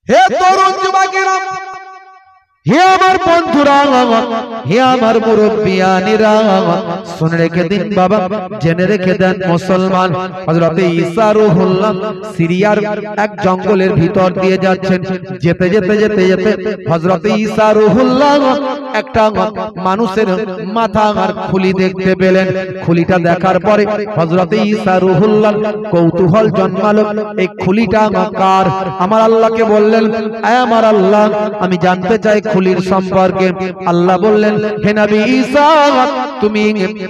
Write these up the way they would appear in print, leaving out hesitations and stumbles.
হে তরুণ যুবকেরা, হে আমার বন্ধুরা, হে আমার মুরব্বিয়ানেরা, শুনে রেখে দিন বাবা, জেনে রেখে দেন মুসলমান। হযরতে ঈসা রূহুল্লাহ সিরিয়ার এক জঙ্গলের ভিতর দিয়ে যাচ্ছেন। যেতে যেতে যেতে যেতে হযরতে ঈসা রূহুল্লাহ একটা মানুষের মাথা আর খুলি দেখতে পেলেন। খুলিটা দেখার পরে হযরতে ঈসা রূহুল্লাহ কৌতূহল জন্মালো, এই খুলিটা কার? আমার আল্লাহকে বললেন, হে আমার আল্লাহ, আমি জানতে চাই খুলির সম্পর্কে। আল্লাহ বললেন, হে নবী ঈসা, তুমি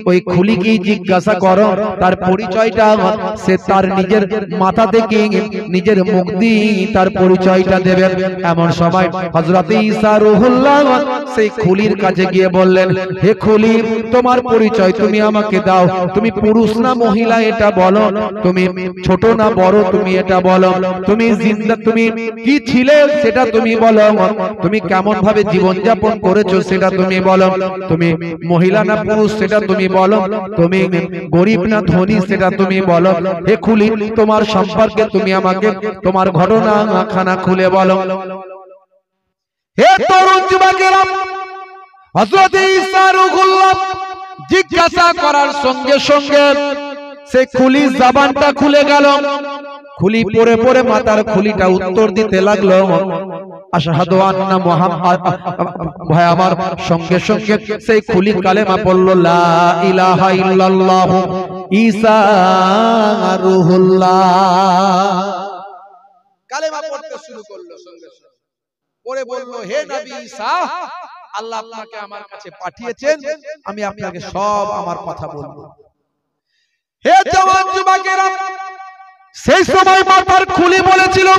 ওই খুলিকে জিজ্ঞাসা করো, তার পরিচয়টা সে তার নিজের মাথা থেকে নিজের মুখ দিয়ে তার পরিচয়টা দেবে। এমন সময় হযরতে ঈসা রূহুল্লাহ সেই খুলির কাছে গিয়ে বললেন, হে খুলি, তোমার পরিচয় তুমি আমাকে দাও। তুমি পুরুষ না মহিলা এটা বলো, তুমি ছোট না বড় তুমি এটা বলো, তুমি জিন্দা তুমি কি ছিলে সেটা তুমি বলো, তুমি কেমন ভাবে জীবন যাপন করেছো সেটা তুমি বলো, তুমি মহিলা না পুরুষ সেটা তুমি বলো, তুমি গরিব না ধনী সেটা তুমি বলো। হে খুলি, তোমার সম্পর্কে তুমি আমাকে তোমার ঘটনা খানা খুলে বলো। হে তরুণ যুবকেরা, হযরত ঈসা রূহুল্লাহ জিজ্ঞাসা করার সঙ্গে সঙ্গে সেই খুলি জবানটা খুলে গেল। খুলি পড়ে পড়ে মাথার খুলিটা উত্তর দিতে লাগলো, আশহাদু আন্না মুহাম্মাদ। ভাই আমার, সঙ্গে সঙ্গে সেই খুলি কালেমা পড়ল, লা ইলাহা ইল্লাল্লাহু ঈসা রূহুল্লাহ। কালেমা পড়তে শুরু করলো। সঙ্গে সঙ্গে পড়ে বলল, হে নবী ঈসা, আল্লাহ আপনাকে আমার কাছে পাঠিয়েছেন, আমি আপনাকে সব আমার কথা বলবো। হে জওয়ান যুবকেরা, সেই সময় মাথার খুলি বলেছিল,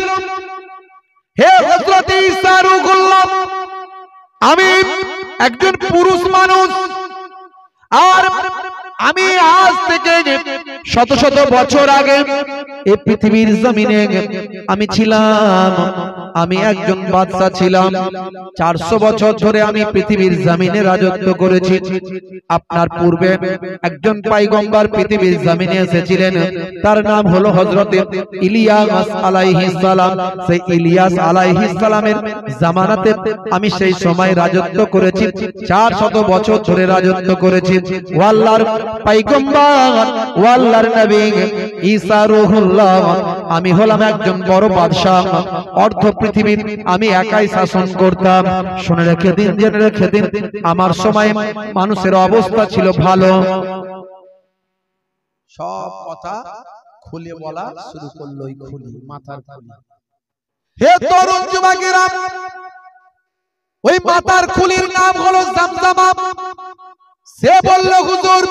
হে হযরত ঈসা রূহুল্লাহ, আমি একজন পুরুষ মানুষ, আর আমি আজ থেকে শত শত বছর আগে এই পৃথিবীর জমিনে আমি ছিলাম, আমি একজন বাদশা ছিলাম। 400 বছর ধরে আমি পৃথিবীর জমিনে রাজত্ব করেছি। আপনার পূর্বে একজন পয়গম্বর পৃথিবীর জমিনে এসেছিলেন, তার নাম হলো হযরত ইলিয়াস আলাইহিস সালাম। সেই ইলিয়াস আলাইহিস সালামের জামানাতে আমি সেই সময় রাজত্ব করেছি, 400 বছর ধরে রাজত্ব করেছি। ও আল্লাহর পয়গম্বর, ও আল্লাহর নবী ঈসা রূহুল্লাহ, আমি হলাম একজন বড় বাদশা, অর্ধ পৃথিবীর আমি একাই শাসন করতাম। শুনে রেখে দিন, জেনে রেখে দিন, আমার সময় মানুষের অবস্থা ছিল ভালো। সব কথা খুলে বলা শুরু করলো এই খুলি, মাথার খুলি। হে তরুণ যুবকেরা, ওই মাথার খুলির নাম হলো জামজামা। সে বলল, হুজুর,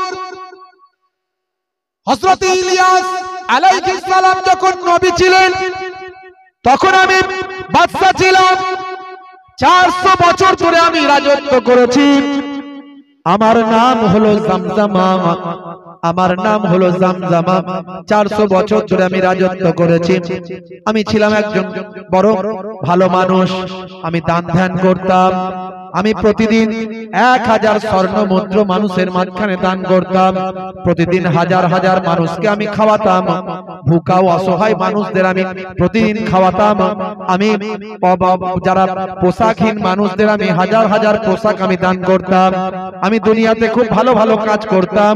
হযরত ইলিয়াস আলাইহিস সালাম যখন নবী ছিলেন তখন আমি বাদশা ছিলাম, 400 বছর ধরে আমি রাজত্ব করেছি। আমার নাম হলো জামজামা, আমার নাম হলো জামজামা। 400 বছর ধরে আমি রাজত্ব করেছি। আমি ছিলাম একজন বড় ভালো মানুষ, আমি দান ধ্যান করতাম। আমি প্রতিদিন 1000 স্বর্ণ মুদ্র মানুষের মাঝখানে দান করতাম। প্রতিদিন হাজার হাজার মানুষকে আমি খাওয়াতাম। ভুকা ও অসহায় মানুষদের আমি প্রতিদিন খাওয়াতাম। আমি যারা পোশাকহীন মানুষদের আমি হাজার হাজার পোশাক আমি দান করতাম। আমি দুনিয়াতে খুব ভালো ভালো কাজ করতাম,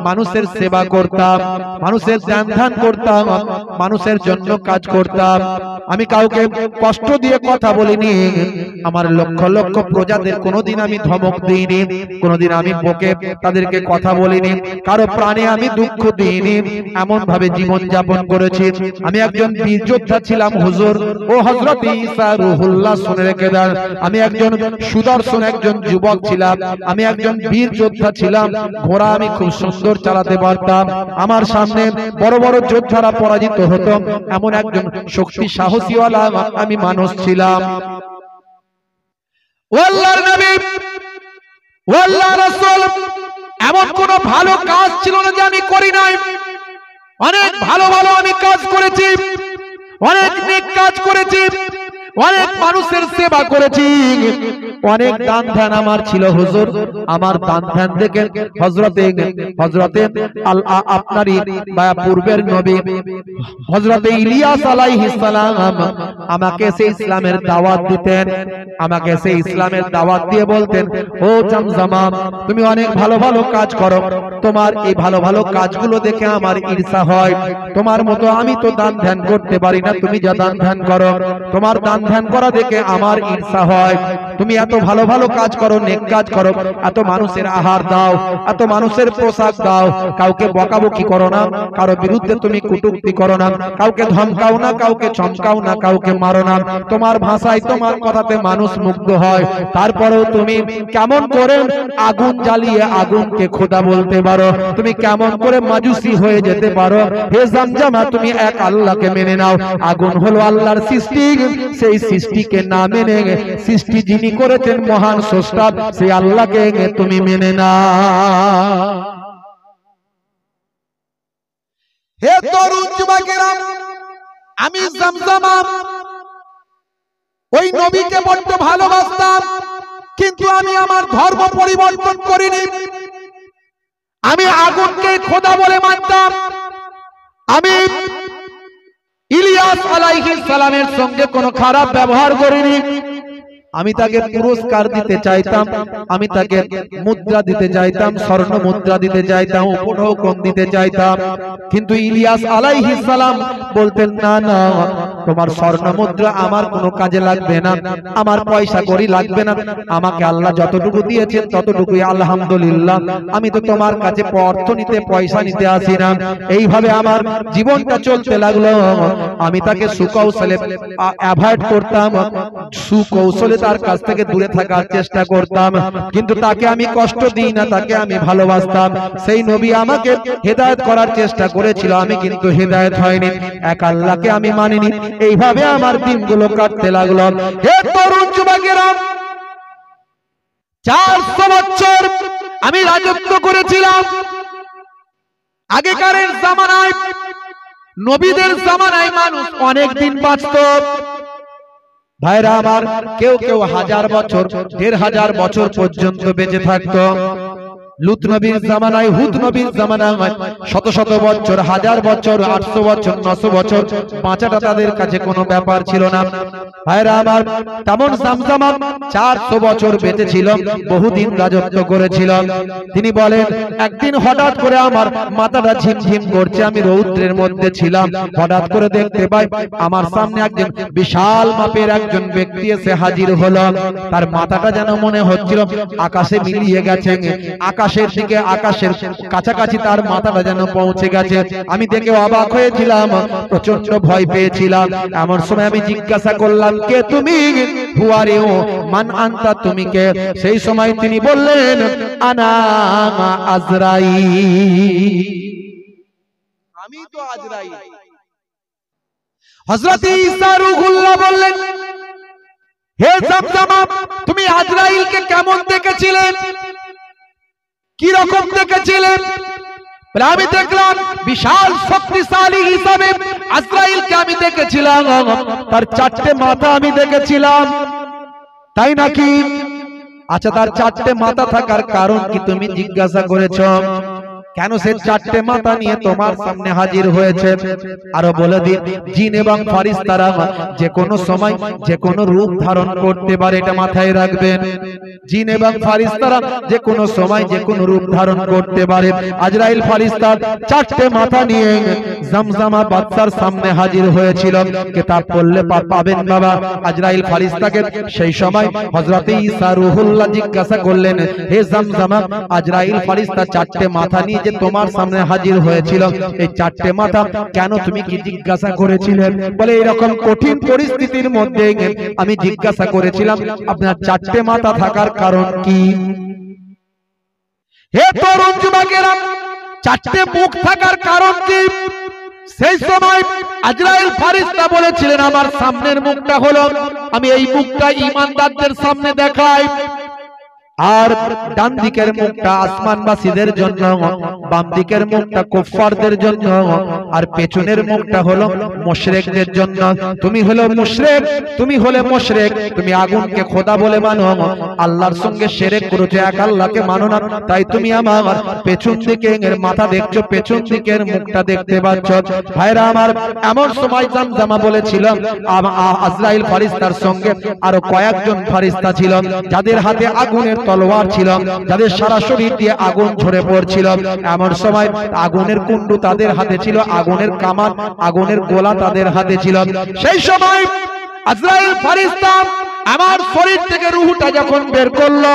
মানুষের সেবা করতাম, মানুষের দান ধ্যান করতাম, মানুষের জন্য কাজ করতাম। আমি কাউকে কষ্ট দিয়ে কথা বলিনি। আমার লক্ষ লক্ষ প্রজাদের কোনোদিন আমি ধমক দিইনি, কোনোদিন আমি বকে তাদেরকে কথা বলিনি, কারো প্রাণে আমি দুঃখ দিইনি। এমন ভাবে জীবন যাপন করেছি। আমি একজন বীর যোদ্ধা ছিলাম হুজুর। ও হযরত ঈসা রূহুল্লাহ, শুনে রেখে দেন, আমি একজন সুদর্শন একজন যুবক ছিলাম, আমি একজন বীর যোদ্ধা ছিলাম। ঘোড়া আমি খুব সুন্দর চালাতে পারতাম। আমার সামনে বড় বড় যোদ্ধারা পরাজিত হতো, এমন একজন শক্তি সাহসীওয়ালা আমি মানুষ ছিলাম। ও আল্লাহর নবী, ও আল্লাহর রাসূল, এমন কোন ভালো কাজ ছিল না যে আমি করি নাই। অনেক ভালো ভালো আমি কাজ করেছি, অনেক নেক কাজ করেছি, অনেক মানুষের সেবা করেছি। অনেক দান ধ্যান আমার ছিল হুজুর। আমার দান ধ্যান দেখে হযরতে আপনারই বা পূর্বের নবী হযরতে ইলিয়াস আলাইহিস সালাম আমাকে সেই ইসলামের দাওয়াত দিতেন। আমাকে সেই ইসলামের দাওয়াত দিয়ে বলতেন, ও জামজামা তুমি অনেক ভালো ভালো কাজ করো, তোমার এই ভালো ভালো কাজগুলো দেখে আমার ঈর্ষা হয়। তোমার মতো আমি তো দান ধ্যান করতে পারি না, তুমি যা দান ধ্যান করো, তোমার দান ধ্যান করা দেখে আমার ঈর্ষা হয়। তুমি এত ভালো ভালো কাজ করো, নেক কাজ করো, এত মানুষের আহার দাও, এত মানুষের পোশাক দাও, কাউকে বকাবকি করো না, কারো বিরুদ্ধে তুমি কটূক্তি করো না, কাউকে ধমকাও না, কাউকে চমকাও না, কাউকে মারো না, তোমার ভাষায় তোমার কথাতে মানুষ মুগ্ধ হয়। তারপরেও তুমি কেমন করে আগুন জ্বালিয়ে আগুনকে খোদা বলতে পারো, তুমি কেমন করে মাজুসি হয়ে যেতে পারো। হে জামজামা তুমি এক আল্লাহকে মেনে নাও। আগুন হলো আল্লাহর সৃষ্টি, সেই সৃষ্টিকে না মেনে সৃষ্টি যিনি করেছেন মহান স্রষ্টা সেই আল্লাহকে তুমি মেনে নাও। হে তরুণ যুবকেরা, আমি জামজামা ওই নবীকে বড্ড ভালোবাসতাম, কিন্তু আমি আমার ধর্ম পরিবর্তন করিনি। আমি আগুনকে খোদা বলে মানতাম। আমি ইলিয়াস আলাইহিস সালামের সঙ্গে কোনো খারাপ ব্যবহার করিনি। আমি তাকে পুরস্কার দিতে চাইতাম, আমি তাকে মুদ্রা দিতে চাইতাম, স্বর্ণ মুদ্রা দিতে চাইতাম, উপঢৌকন দিতে চাইতাম, কিন্তু ইলিয়াস আলাইহিস সালাম বলতেন, না না তোমার স্বর্ণ মুদ্রা আমার কোনো কাজে লাগবে না, আমার পয়সা করি লাগবে না, আমাকে আল্লাহ যতটুকু দিয়েছেন ততটুকুই আলহামদুলিল্লাহ, আমি তো তোমার কাছে অর্থ নিতে পয়সা নিতে আসি না। এইভাবে আমার জীবনটা চলতে লাগলো। আমি তাকে সুকৌশলে অ্যাভয়েড করতাম, সুকৌশলে তার কাছ থেকে দূরে থাকার চেষ্টা করতাম, কিন্তু তাকে আমি কষ্ট দিই না, তাকে আমি ভালোবাসতাম। সেই নবী আমাকে হেদায়েত করার চেষ্টা করেছিল, আমি কিন্তু হেদায়েত হয়নি, এক আল্লাহকে আমি মানিনি। এইভাবে আমার দিনগুলো কাটতে লাগলো। হে তরুণ যুবকেরা, 400 বছর আমি রাজত্ব করেছিলাম। আগেকারের জামানায়, নবীদের জামানায় মানুষ অনেক দিন বাঁচত। ভাইরা আমার, কেউ কেউ 1000 বছর, 1500 বছর পর্যন্ত বেঁচে থাকতো। লুত নবীর জামানায়, হুদ নবীর জামানায় শত শত বছর, 1000 বছর, 800 বছর, 900 বছর বাঁচাটা তাদের কাছে কোনো ব্যাপার ছিল না। ভাইরা আমার, তেমন জামজামা 400 বছর বেঁচে ছিল, বহুদিন রাজত্ব করেছিল। তিনি বলেন, একদিন হঠাৎ করে আমার মাথাটা ঝিমঝিম করছে, আমি রৌদ্রের মধ্যে ছিলাম, হঠাৎ করে দেখতে পাই আমার সামনে একজন বিশাল মাপের একজন ব্যক্তি এসে হাজির হলো। তার মাথাটা যেন মনে হচ্ছিল আকাশে মিলিয়ে গেছে, আকাশের দিকে, আকাশের কাছাকাছি তার মাথাটা যেন পৌঁছে গেছে। আমি দেখে অবাক হয়েছিলাম, প্রচন্ড ভয় পেয়েছিলাম। এমন সময় আমি জিজ্ঞাসা করলাম, কে তুমি? হু আর ইউ? মান আনতা, তুমি কে? সেই সময় তিনি বললেন, আনা আজরাইল, আমি তো আজরাইল। হযরত ঈসা রূহুল্লাহ বললেন, হে জামজামা তুমি আজরাইলকে কেমন দেখেছিলেন, কি রকম দেখেছিলেন? আমি দেখলাম বিশাল শক্তিশালী হিসাবে আজরাইলকে আমি দেখেছিলাম, তার 4টে মাথা আমি দেখেছিলাম। তাই নাকি? আচ্ছা, তার 4টে মাথা থাকার কারণ কি তুমি জিজ্ঞাসা করেছো? কেন সে 4টে মাথা নিয়ে তোমার সামনে হাজির হয়েছে? আরো বলে দিই, জিন এবং ফারিস্তারা যে কোনো সময় যে কোনো রূপ ধারণ করতে পারে, এটা মাথায় রাখবেন। জিন এবং ফারিস্তারা যে কোনো সময় যে কোনো রূপ ধারণ করতে পারে। আজরাইল ফারিস্তা 4টে মাথা নিয়ে জামজামা বাদশার সামনে হাজির হয়েছিল। কিতাব পড়লে পাবেন বাবা। আজরাইল ফারিস্তাকে সেই সময় হযরত ঈসা রূহুল্লাহ জিজ্ঞাসা করলেন, হে জামজামা, আজরাইল ফারিস্তা 4টে মাথা নিয়ে যে তোমার সামনে হাজির হয়েছিল, এই 4টে মাথা কেন, তুমি কি জিজ্ঞাসা করেছিলেন? বলে, এরকম কঠিন পরিস্থিতির মধ্যে আমি জিজ্ঞাসা করেছিলাম, আপনার 4টে মাথা থাকার কারণ কি? হে তরুণ যুবকেরা, 4টে মুখ থাকার কারণ কি? সেই সময় আজরাইল ফারিস্তা বলেছিলেন, আমার সামনের মুখটা হলো, আমি এই মুখটা ঈমানদারদের সামনে দেখাই, আর ডান দিকের মুখটা আসমানবাসীদের জন্য, বাম দিকের মুখটা কুফফারদের জন্য, আর পেছনের মুখটা হলো মুশরিকদের জন্য। তুমি হলো মুশরিক, তুমি হলে মুশরিক, তুমি আগুনকে খোদা বলে মানো, আল্লাহর সঙ্গে শিরক করেছো, এক আল্লাহকে মানো না, তাই তুমি আমার পেছন দিকের মাথা দেখছো, পেছন দিকের মুখটা দেখতে পাচ্ছ। ভাইরা আমার, এমন সময় জামজামা বলেছিল, আজরাইল ফেরেশতার সঙ্গে আরো কয়েকজন ফেরেশতা ছিল, যাদের হাতে আগুনের তলোয়ার ছিল, যাদের সারা শরীর দিয়ে আগুন ঝরে পড়ছিল। এমন সময় আগুনের কুণ্ডু তাদের হাতে ছিল, আগুনের কামান, আগুনের গোলা তাদের হাতে ছিল। সেই সময় আজরাইল ফেরেশতা আমার শরীর থেকে রূহটা যখন বের করলো,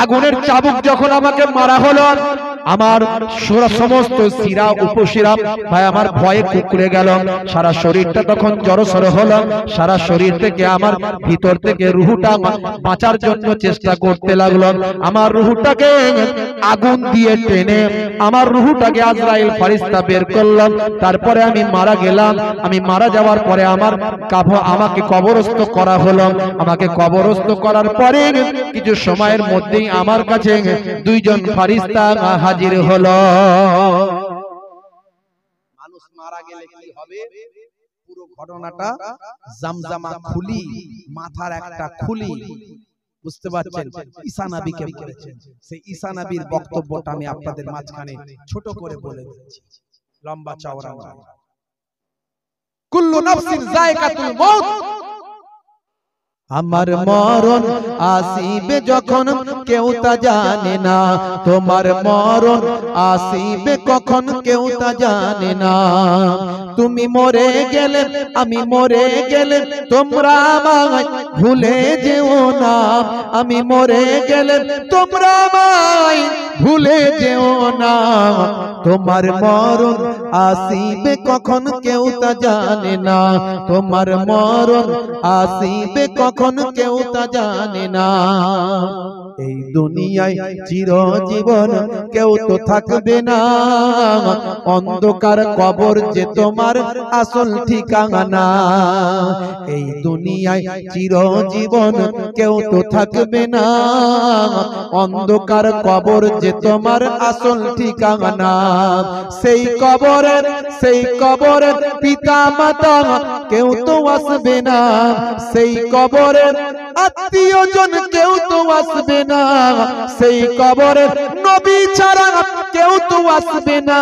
আগুনের চাবুক যখন আমাকে মারা হলো, আমার সমস্ত শিরা উপশিরা ভাই আমার ভয়ে কুকড়ে গেল, সারা শরীরটা তখন জড়সড় হলো, সারা শরীর থেকে আমার ভিতর থেকে রূহটা বাঁচার জন্য চেষ্টা করতে লাগলো। আমার রূহটাকে আগুন দিয়ে টেনে আমার রূহটাকে আজরাইল ফেরেশতা বের করলাম। তারপরে আমি মারা গেলাম। আমি মারা যাওয়ার পরে আমাকে কবরস্থ করা হলো। আমাকে কবরস্থ করার পরে কিছু সময়ের মধ্যেই আমার কাছে দুইজন ফেরেশতা হাজির হলো। মানুষ মারা গেলে কি হবে, পুরো ঘটনাটা জামজামা খুলি, মাথার একটা খুলি, বুঝতে পারছেন, ঈসা নবীকে বলেছেন। সেই ঈসা নবীর বক্তব্যটা আমি আপনাদের মাঝখানে ছোট করে বলে দিচ্ছি, লম্বা চওড়া নয়। কুল্লু নাফসিন যায়কাতুল মউত, আমার মরণ আসিবে যখন কেউ তা জানে না, তোমার মরণ আসিবে কখন কেউ তা জানে না। তুমি মরে গেলে আমি মরে গেলে তোমরা আমায় ভুলে যেও না, আমি মরে গেলে তোমরা আমায় ভুলে যেও না। তোমার মরণ আসিবে কখন কেউ তা জানে না, তোমার মরণ আসিবে কখন কেউ তা জানে না। এই দুনিয়ায় চিরজীবন কেউ তো থাকবে না, অন্ধকার কবর যে তোমার আসল ঠিকানা। এই দুনিয়ায় চিরজীবন কেউ তো থাকবে না, অন্ধকার কবর যে তোমার আসল ঠিকানা। সেই কবরের পিতা মাতা কেউ তো আসবে না, সেই কবরের আত্মীয়জন কেউ তো আসবে না, সেই কবরের নবী ছাড়া কেউ তো আসবে না।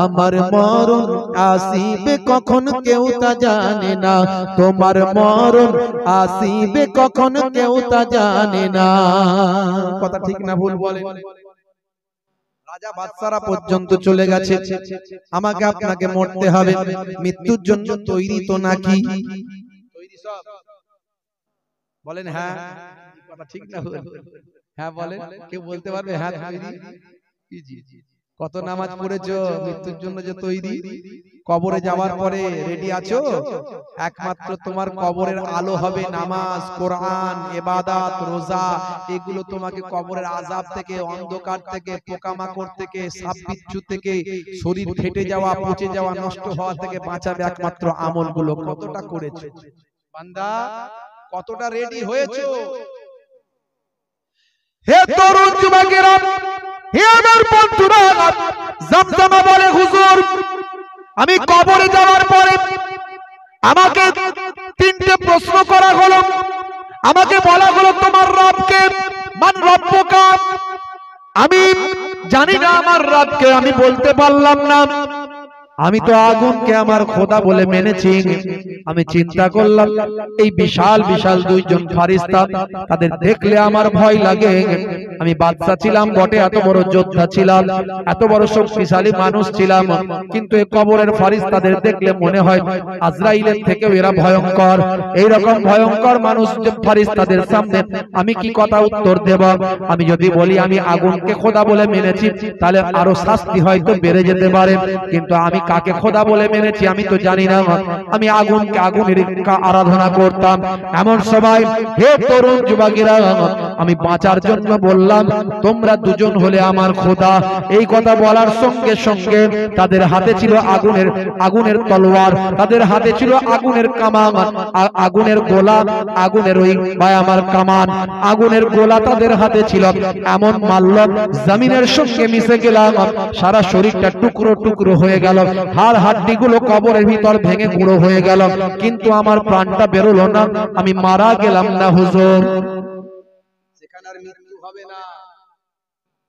আমার মরণ আসিবে কখন কেউ তা জানে না, তোমার মরণ আসিবে কখন কেউ তা জানে না। কথা ঠিক না ভুল বলেন? রাজা বাদশারা পর্যন্ত চলে গেছে, আমাকে আপনাকে মরতে হবে, মৃত্যুর জন্য তৈরি তো নাকি? তৈরি সব বলেন হ্যাঁ, কথা ঠিক না ভুল? হ্যাঁ বলেন, কেউ বলতে পারবে হ্যাঁ তৈরি? কত নামাজ পড়েছো, মৃত্যুর জন্য যে তৈরি? কবরে যাওয়ার পরে রেডি আছো? একমাত্র তোমার কবরের আলো হবে নামাজ, কোরআন, ইবাদত, রোজা। এগুলো তোমাকে কবরের আযাব থেকে, অন্ধকার থেকে, পোকামাকড় থেকে, সাপ বিচ্ছু থেকে, শরীর ফেটে যাওয়া, পচে যাওয়া, নষ্ট হওয়া থেকে বাঁচাবে একমাত্র আমলগুলো। কতটা করেছো বান্দা, কতটা রেডি হয়েছো? হে তরুণ যুবকেরা, হে আমার বন্ধুরা, জামজামা বলে হুজুর, আমি কবরে যাওয়ার পরে আমাকে তিনটে প্রশ্ন করা হলো। আমাকে বলা হলো তোমার রবকে, মান রব্বুকা। আমি জানি না আমার রবকে, আমি বলতে পারলাম না। আমি তো আগুনকে আমার খোদা বলে মেনেছি। আমি চিন্তা করলাম এই বিশাল বিশাল দুইজন ফেরেশতা, তাদের দেখলে আমার ভয় লাগে। আমি বাদশা ছিলাম বটে, এত বড় যোদ্ধা ছিলাম, এত বড় শক্তিশালী মানুষ ছিলাম, কিন্তু এই কবরের ফেরেশতাদের দেখলে মনে হয় আজরাইলের থেকেও এরা ভয়ঙ্কর। এইরকম ভয়ঙ্কর মানুষ ফেরেশতাদের সামনে আমি কি কথা উত্তর দেব? আমি যদি বলি আমি আগুনকে খোদা বলে মেনেছি, তাহলে আরো শাস্তি হয়তো বেড়ে যেতে পারে। কিন্তু আমি কাকে খোদা বলে মেনেছি আমি তো জানি না। আমি আগুনকে, আগুনের আরাধনা করতাম। এমন সময় হে তরুণ যুবকেরা, আমি বাঁচার জন্য বললাম, তোমরা দুজন হলে আমার খোদা। এই কথা বলার সঙ্গে সঙ্গে তাদের হাতে ছিল আগুনের তলোয়ার, তাদের হাতে ছিল আগুনের কামান, আগুনের গোলা, আগুনের ওই ভাই আমার কামান, আগুনের গোলা তাদের হাতে ছিল। এমন মারল, জমিনের সঙ্গে মিশে গেলাম, সারা শরীরটা টুকরো টুকরো হয়ে গেল, হাড় হাড্ডিগুলো কবরের ভিতর ভেঙে গুঁড়ো হয়ে গেল, কিন্তু আমার প্রাণটা বেরোলো না, আমি মারা গেলাম না হুজুর। সেখানে আর মৃত্যু হবে না,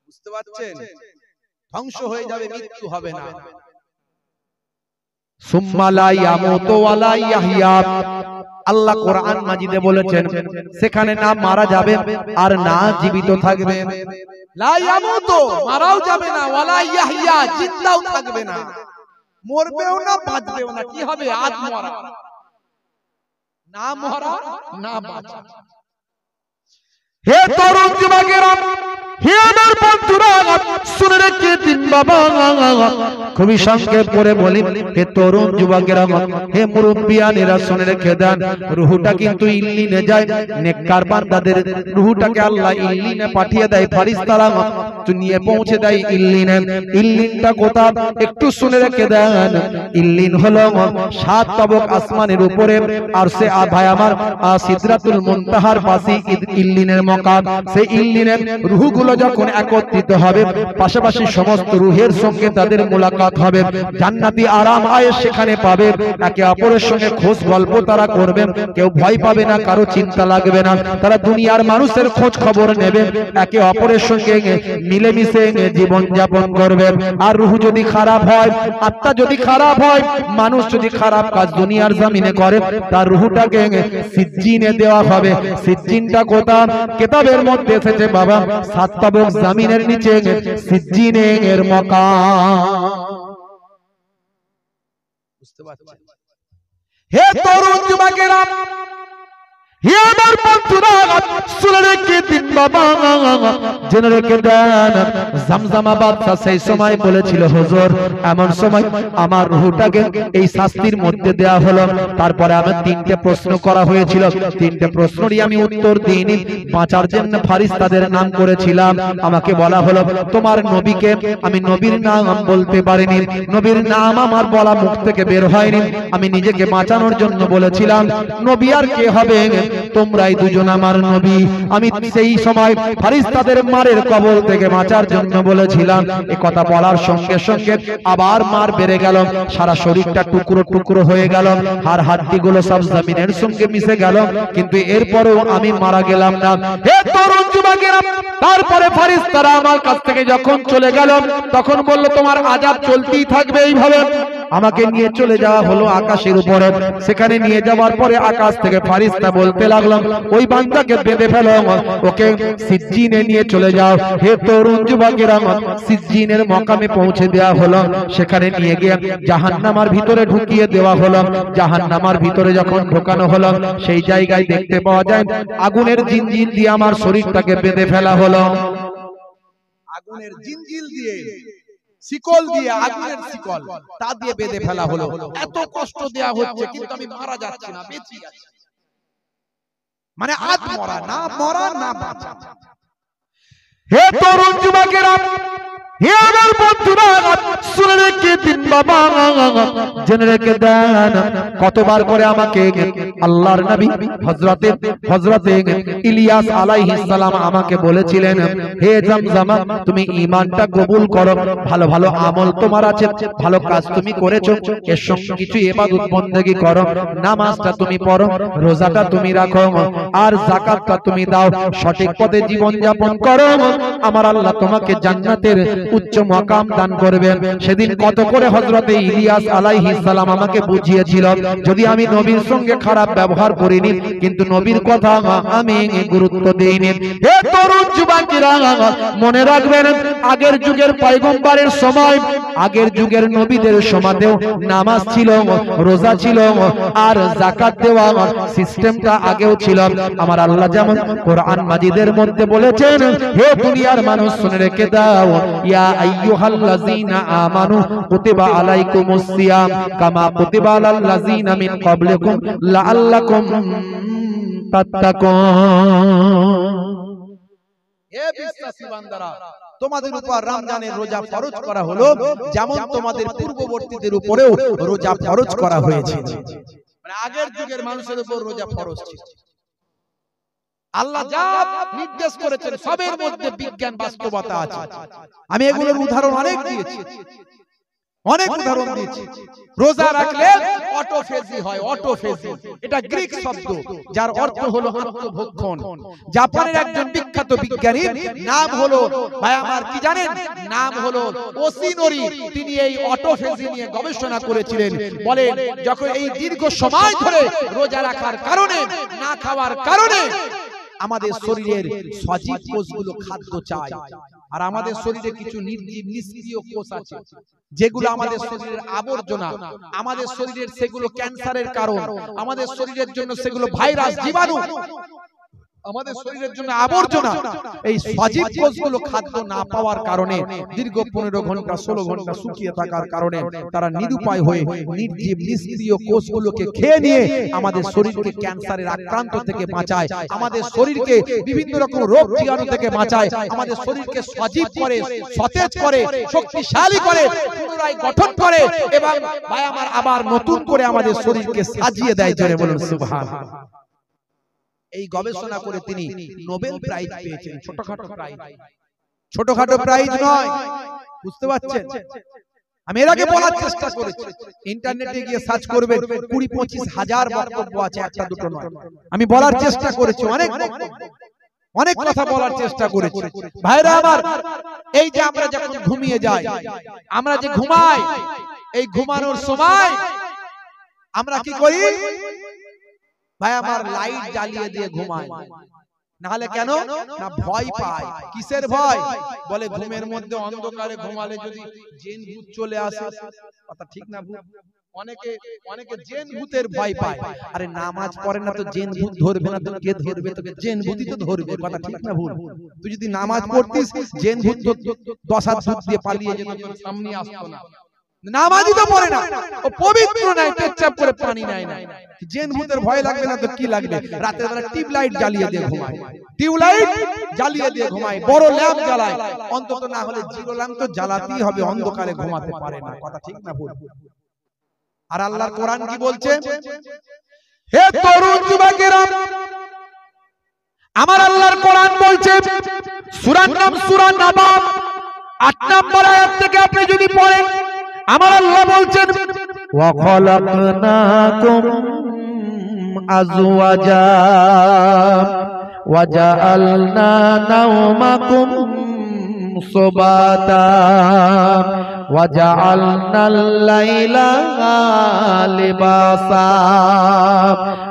বুঝতে পারছেন? ধ্বংস হয়ে যাবে, মৃত্যু হবে না। সুম্মা লা ইয়ামুতু ওয়া লা ইয়াহইয়া, আল্লাহ কোরআন মাজিদে বলেছেন সেখানে না মারা যাবে আর না জীবিত থাকবে। লা ইয়ামুতু, মারাও যাবে না, ওয়া লা ইয়াহইয়া, জিন্দাও থাকবে না, মরবেও না বাঁচবেও না। কি হবে? আজ মরা, না মরা না বাঁচা। হে তরুণ যুবকেরা, হে আমার বন্ধুরা, শুনে রেখে দিন বাবা, খুবই সংক্ষেপ করে বলি, হে তরুণ যুবকেরা, হে মুরব্বিয়ানেরা, শুনে রেখে দেন, রুহুটা কিন্তু ইল্লিনে যায়। নেককার বান্দাদের রুহুটাকে আল্লাহ ইল্লিনে পাঠিয়ে দেয়, ফেরেশতারা নিয়ে পৌঁছে দেয় ইল্লিনে। ইল্লিনটা কোথা? একটু শুনে রেখে দেন। ইল্লিন হলো 7 তবক আসমানের উপরে, আর সে ভাই আমার সিদরাতুল মুনতাহার পাশে ইল্লিনের মকাম। সেই ইল্লিনের রুহগুলো যখন একত্রিত হবে, পাশাপাশি সমস্ত রুহের সঙ্গে তাদের মোলাকাত হবে, জান্নাতি আরাম আয়েশ সেখানে পাবে, একে অপরের সঙ্গে খোঁজ গল্প তারা করবে, কেউ ভয় পাবে না, কারো চিন্তা লাগবে না, তারা দুনিয়ার মানুষের খোঁজ খবর নেবে, একে অপরের সঙ্গে মিলেমিশে জীবন যাপন করবে। আর রুহ যদি খারাপ হয়, আত্মা যদি খারাপ হয়, মানুষ যদি খারাপ কাজ দুনিয়ার জমিনে করে, তার রুহটাকে সিজ্জিনে দেওয়া হবে। সিজ্জিনটা কোথা? কিতাবের মধ্যে এসেছে বাবা, 7 তবক জমিনের নিচে সিজ্জিনের মকাম। বুঝতে পারছেন? হে তরুণ যুবকেরা, হে আমার বন্ধুরা, শুনে রেখে দিন বাবা, জেনে রেখে দেন, জামজামা বাদশা সেই সময় বলেছিল, হুজুর এমন সময় আমার রূহটাকে এই শাস্তির মধ্যে দেয়া হলো। তারপরে আমার 3টে প্রশ্ন করা হয়েছিল, 3টে প্রশ্নেরই আমি উত্তর দিইনি। বাঁচার জন্য ফেরেশতাদের নাম করেছিলাম, আমাকে বলা হলো তোমার নবীকে, আমি নবীর নাম বলতে পারিনি, নবীর নাম আমার বলা মুখ থেকে বের হয়নি, আমি নিজেকে বাঁচানোর জন্য বলেছিলাম নবী আর কে হবে, তোমরাই দুজন আমার নবী। আমি সেই সময় ফেরেশতাদের মারের কবল থেকে বাঁচার জন্য বলেছিলাম। এই কথা বলার সঙ্গে সঙ্গে আবার মার বেড়ে গেল, সারা শরীরটা টুকরো টুকরো হয়ে গেল, হাড় হাড্ডিগুলো সব জমিনের সঙ্গে মিশে গেল, কিন্তু এরপরেও আমি মারা গেলাম না। হে তরুণ যুবকেরা, তারপরে ফেরেশতারা আমার কাছ থেকে যখন চলে গেল, তখন বলল তোমার আযাব চলতেই থাকবে এইভাবে। আমাকে নিয়ে চলে যাওয়া হলো আকাশের উপরে। সেখানে নিয়ে যাওয়ার পরে আকাশ থেকে ফেরেশতা বলতে লাগলাম, ওই বান্দাকে বেঁধে ফেলো, ওকে সিজ্জিনে নিয়ে চলে যাও। হে তরুণ যুবকেরা, সিজ্জিনের মকামে পৌঁছে দেওয়া হলো। সেখানে নিয়ে গিয়ে জাহান্নামের ভিতরে ঢুকিয়ে দেওয়া হলো। জাহান্নামের ভিতরে যখন ঢোকানো হলো, সেই জায়গায় দেখতে পাওয়া যায় আগুনের জিনজিল দিয়ে আমার শরীরটাকে বেঁধে ফেলা হলো। আগুনের জিনজিল দিয়ে, শিকল দিয়ে, আগুনের শিকল তা দিয়ে বেঁধে ফেলা হলো। এত কষ্ট দেয়া হচ্ছে, কিন্তু আমি মারা যাচ্ছি না, বেঁচে আছি। মানে আজ মরা না, মরা না বাঁচা। হে তরুণ যুবকেরা, হে আমার বন্ধুরা, শুনে রেখে দিন বাবা, জেনে রেখে দেন, কতবার করে আমাকে আল্লাহর নবী হযরতে ইলিয়াস আলাইহিস সালাম আমাকে বলেছিলেন, হে জামজামা তুমি ঈমানটা কবুল করো, ভালো ভালো আমল তোমার আছে, ভালো কাজ তুমি করেছো, এর সঙ্গে কিছু ইবাদত বندگی করো, নামাজটা তুমি পড়ো, রোজাটা তুমি রাখো, আর যাকাতটা তুমি দাও, সঠিক পথে জীবন যাপন করো, আমার আল্লাহ তোমাকে জান্নাতের উচ্চ মাকাম দান করবেন। সেদিন কত করে হযরতে ইলিয়াস আলাইহিস সালাম আমাকে বুঝিয়েছিল, যদি আমি নবীর সঙ্গে খারাপ ব্যবহার করিনি, কিন্তু নবীর কথা আমি গুরুত্ব দেইনি। হে তরুণ যুবকেরা, মনে রাখবেন আগের যুগের পয়গম্বরের সময়, আগের যুগের নবীদের সমাজেও নামাজ ছিল, রোজা ছিল, আর যাকাত দেওয়া সিস্টেমটা আগেও ছিল। আমার আল্লাহ যেমন কোরআন মাজিদের মধ্যে বলেছেন, হে দুনিয়ার মানুষ শুনে রেখে দাও, ইয়া আইয়ুহাল্লাযীনা আমানু কুতিবা আলাইকুমুস সিয়াম কামা কুতিবা আলাল লাযীনা মিন ক্বাবলিকুম লাআল্লাকুম তাত্তাকুন। হে বিশ্বাসী বান্দারা, তোমাদের উপর রমজানের রোজা ফরজ করা হলো যেমন তোমাদের পূর্ববর্তীদের উপরেও রোজা ফরজ করা হয়েছে। মানে আগের যুগের মানুষের উপর রোজা ফরজ ছিল। আল্লাহ যা নির্দেশ করেছেন সবের মধ্যে বিজ্ঞান বাস্তবতা আছে। আমি এগুলোর উদাহরণ অনেক দিয়েছি, অনেক উদাহরণ দিয়েছি। রোজা রাখলে অটোফেজি হয়, অটোফেজি এটা গ্রিক শব্দ যার অর্থ হলো আত্মভক্ষণ। জাপানের একজন বিখ্যাত বিজ্ঞানীর নাম হলো, ভাই আমার কি জানেন, নাম হলো ওসিনোরি। তিনি এই অটোফেজি নিয়ে গবেষণা করেছিলেন। বলে যখন এই দীর্ঘ সময় ধরে রোজা রাখার কারণে, না খাওয়ার কারণে আমাদের শরীরের সজীব কোষগুলো খাদ্য চায়, আর আমাদের শরীরে কিছু নির্জীব নিষ্ক্রিয় কোষ আছে যেগুলো আমাদের শরীরের আবর্জনা, আমাদের শরীরের সেগুলো ক্যান্সারের কারণ, আমাদের শরীরের জন্য সেগুলো ভাইরাস, জীবাণু, আমাদের শরীরের জন্য আবর্জনা। এই সজীব কোষগুলো খাদ্য না পাওয়ার কারণে দীর্ঘ 15 ঘন্টা 16 ঘন্টা শুকিয়ে থাকার কারণে তারা নিরুপায় হয়ে নির্জীব নিষ্ক্রিয় কোষগুলোকে খেয়ে নিয়ে আমাদের শরীরকে ক্যান্সারের আক্রান্ত থেকে বাঁচায়, আমাদের শরীরকে বিভিন্ন রকম রোগ জীবাণু থেকে বাঁচায়, আমাদের শরীরকে সজীব করে, সতেজ করে, শক্তিশালী করে, পুনরায় গঠন করে এবং ভাই আমার আবার নতুন করে আমাদের শরীরকে সাজিয়ে দেয়। জোরে বলুন সুবহানাল্লাহ। এই গবেষণা করে তিনি নোবেল প্রাইজ পেয়েছেন। ছোটখাটো প্রাইজ, ছোটখাটো প্রাইজ নয়, বুঝতে পারছেন? আমি এর আগে বলার চেষ্টা করেছি, ইন্টারনেটে গিয়ে সার্চ করবেন, 20-25 হাজার বক্তব্য আছে, একটা দুটো নয়। আমি বলার চেষ্টা করেছি, অনেক কথা বলার চেষ্টা করেছি। ভাইরা আমার, এই যে আমরা যখন ঘুমিয়ে যাই, আমরা যে ঘুমাই, এই ঘুমানোর সময় আমরা কি করি? ভাই আমার লাইট জ্বালিয়ে দিয়ে ঘুমায়। নাহলে কেন না ভয় পায়। কিসের ভয়? বলে ঘুমের মধ্যে অন্ধকারে ঘুমালে যদি জিন ভূত চলে আসে। কথা ঠিক না ভূত? অনেকে জিন ভূতের ভয় পায়। আরে নামাজ পড়ে না তো জিন ভূত ধরবে না তো কে ধরবে? তোকে জিন ভূতই তো ধরবে। কথা ঠিক না ভুল? তুই যদি নামাজ পড়তিস জিন ভূত 10 হাত দূর দিয়ে পালিয়ে যেত, তোর সামনে আসতো না। নামাজই তো পড়ে না, ও পবিত্র নাই, পেচ্ছাপ করে পানি নেয় না। জিন ভূতের ভয় লাগবে না তো কি লাগবে? রাতের বেলা টিউব লাইট জ্বালিয়ে দিয়ে ঘুমায়, টিউব লাইট জ্বালিয়ে দিয়ে ঘুমায়, বড় ল্যাম্প জ্বালায়। অন্তত না হলে জিরো ল্যাম্প তো জ্বালাতেই হবে, অন্ধকারে ঘুমাতে পারে না। কথা ঠিক না ভুল? আর আল্লাহর কোরআন কি বলছে? হে তরুণ যুবকেরা, আমার আল্লাহর কোরআন বলছে, সূরার নাম সূরা নাবা, 8 নম্বর আয়াত থেকে আপনি যদি পড়েন, আমার আল্লাহ বলছেন, ওয়া খালাকনাকুম আজওয়াজা ওয়া জাআলনা নাওমাকুম সুবাতা ওয়া জাআলনাল লাইলা লিবাসা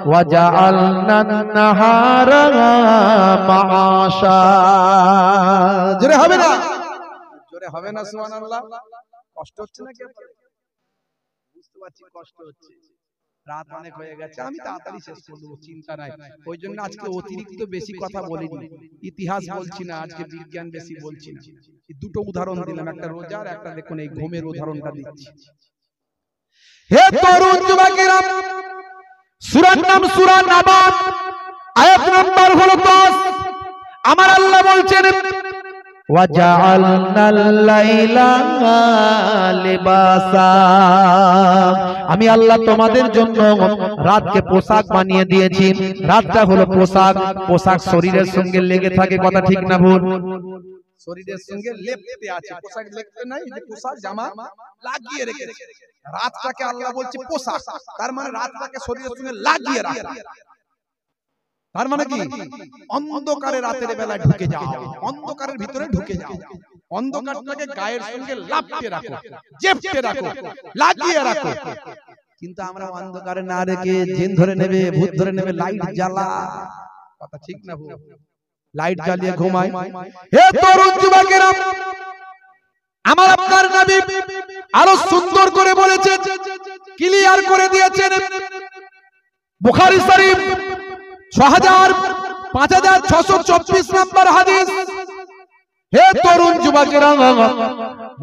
ওয়া জাআলনান নাহারা মাআশা। জোরে হবে না? জোরে হবে না? সুবহানাল্লাহ। কষ্ট হচ্ছে নাকি আপনাদের? বুঝতে পারছি কষ্ট হচ্ছে, রাত অনেক হয়ে গেছে, আমি তাড়াতাড়ি শেষ করে দেব, চিন্তা নাই। ওই জন্য আজকে অতিরিক্ত বেশি কথা বলিনি, ইতিহাস বলছি না, আজকে বিজ্ঞান বেশি বলছি না। এই দুটো উদাহরণ দিলাম, একটা রোজার, একটা দেখুন এই ঘুমের উদাহরণটা দিচ্ছি। হে তরুণ যুবকেরা, সূরার নাম সূরা নাবা, আয়াত নাম্বার হলো 10। আমার আল্লাহ বলছেন, ওয়া জাআলনাল লাইলা লিবাসা, আমি আল্লাহ তোমাদের জন্য রাতকে পোশাক বানিয়ে দিয়েছি। রাতটা হলো পোশাক, পোশাক শরীরের সঙ্গে লেগে থাকে। কথা ঠিক না ভুল? শরীরের সঙ্গে লেপতে আছে, পোশাক লেপতে নাই, যে পোশাক জামা লাগিয়ে রেখেছে। রাতটাকে আল্লাহ বলছে পোশাক, তার মানে রাতটাকে শরীরের সঙ্গে লাগিয়ে রাখা। তার মানে কি? অন্ধকারে রাতের বেলায় ঢুকে যাও, অন্ধকারের ভিতরে ঢুকে যাও, অন্ধকারটাকে গায়ের সঙ্গে লাপটে রাখো, চেপটে রাখো, লাগিয়ে রাখো। কিন্তু আমরা অন্ধকারে না রেখে জিন ধরে নেবে, ভূত ধরে নেবে, লাইট জ্বালা। কথা ঠিক না ভুল? লাইট জ্বালিয়ে ঘুমায়। হে তরুণ যুবকেরা, আমার আপনার নবী আরো সুন্দর করে বলেছেন, ক্লিয়ার করে দিয়েছেন। বুখারী শরীফ 5624 নম্বর হাদিস। হে তরুণ যুবকেরা,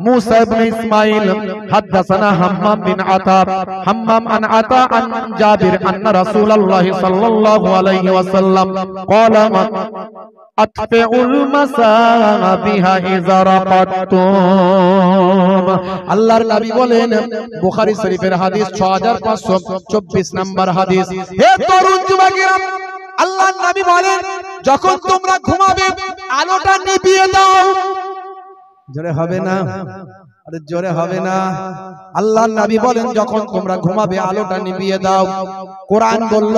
মুসা ইবনে ইসমাঈল হাদাসানা হাম্মাম বিন আতা, হাম্মাম আন আতা আন জাবির আন্না রাসূলুল্লাহ সাল্লাল্লাহু আলাইহি ওয়াসাল্লাম ক্বালা আতফিউল মাসাবিহা ইযা রাকাতুম। আল্লাহর নবী বলেন, বুখারী শরীফের হাদিস 6524 নম্বর হাদিস, হে তরুণ যুবকেরা, আল্লাহর নবী বলেন যখন তোমরা ঘুমাবে আলোটা নিভিয়ে দাও। জোরে হবে না? আরে জোরে হবে না? আল্লাহর নবী বলেন যখন তোমরা ঘুমাবে আলোটা নিভিয়ে দাও। কোরআন বলল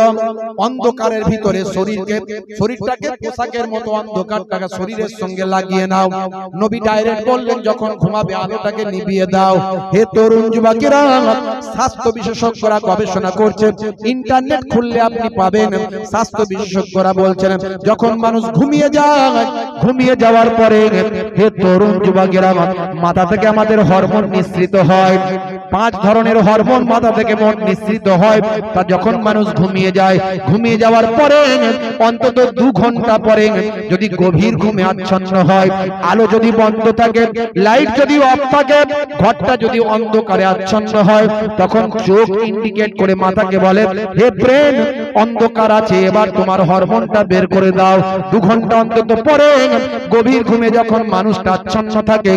অন্ধকারের ভিতরে শরীরটাকে পোশাকের মতো অন্ধকারটাকে শরীরের সঙ্গে লাগিয়ে নাও। নবী ডাইরেক্ট বললেন যখন ঘুমাবে আলোটাকে নিভিয়ে দাও। হে তরুণ যুবকেরা, স্বাস্থ্য বিশেষজ্ঞরা গবেষণা করছে, ইন্টারনেট খুললে আপনি পাবেন, স্বাস্থ্য বিশেষজ্ঞরা বলছেন যখন মানুষ ঘুমিয়ে যায়, ঘুমিয়ে যাওয়ার পরে হে তরুণ যুবকেরা, মাথা থেকে আমাদের হরমোন নিঃসৃত হয়। 5 ধরনের হরমোন মাথা থেকে নিঃসৃত হয়। তা যখন মানুষ ঘুমিয়ে যায়, ঘুমিয়ে যাওয়ার পরে অন্তত 2 ঘন্টা পরে যদি গভীর ঘুমে আচ্ছন্ন হয়, আলো যদি বন্ধ থাকে, লাইট যদি অফ থাকে, ঘরটা যদি অন্ধকারে আচ্ছন্ন হয়, তখন চোখ ইন্ডিকেট করে মাথাকে বলে, হে ব্রেন, অন্ধকার আছে, এবার তোমার হরমোনটা বের করে দাও। 2 ঘন্টা অন্তত পরে গভীর ঘুমে যখন মানুষটা আচ্ছন্ন থাকে,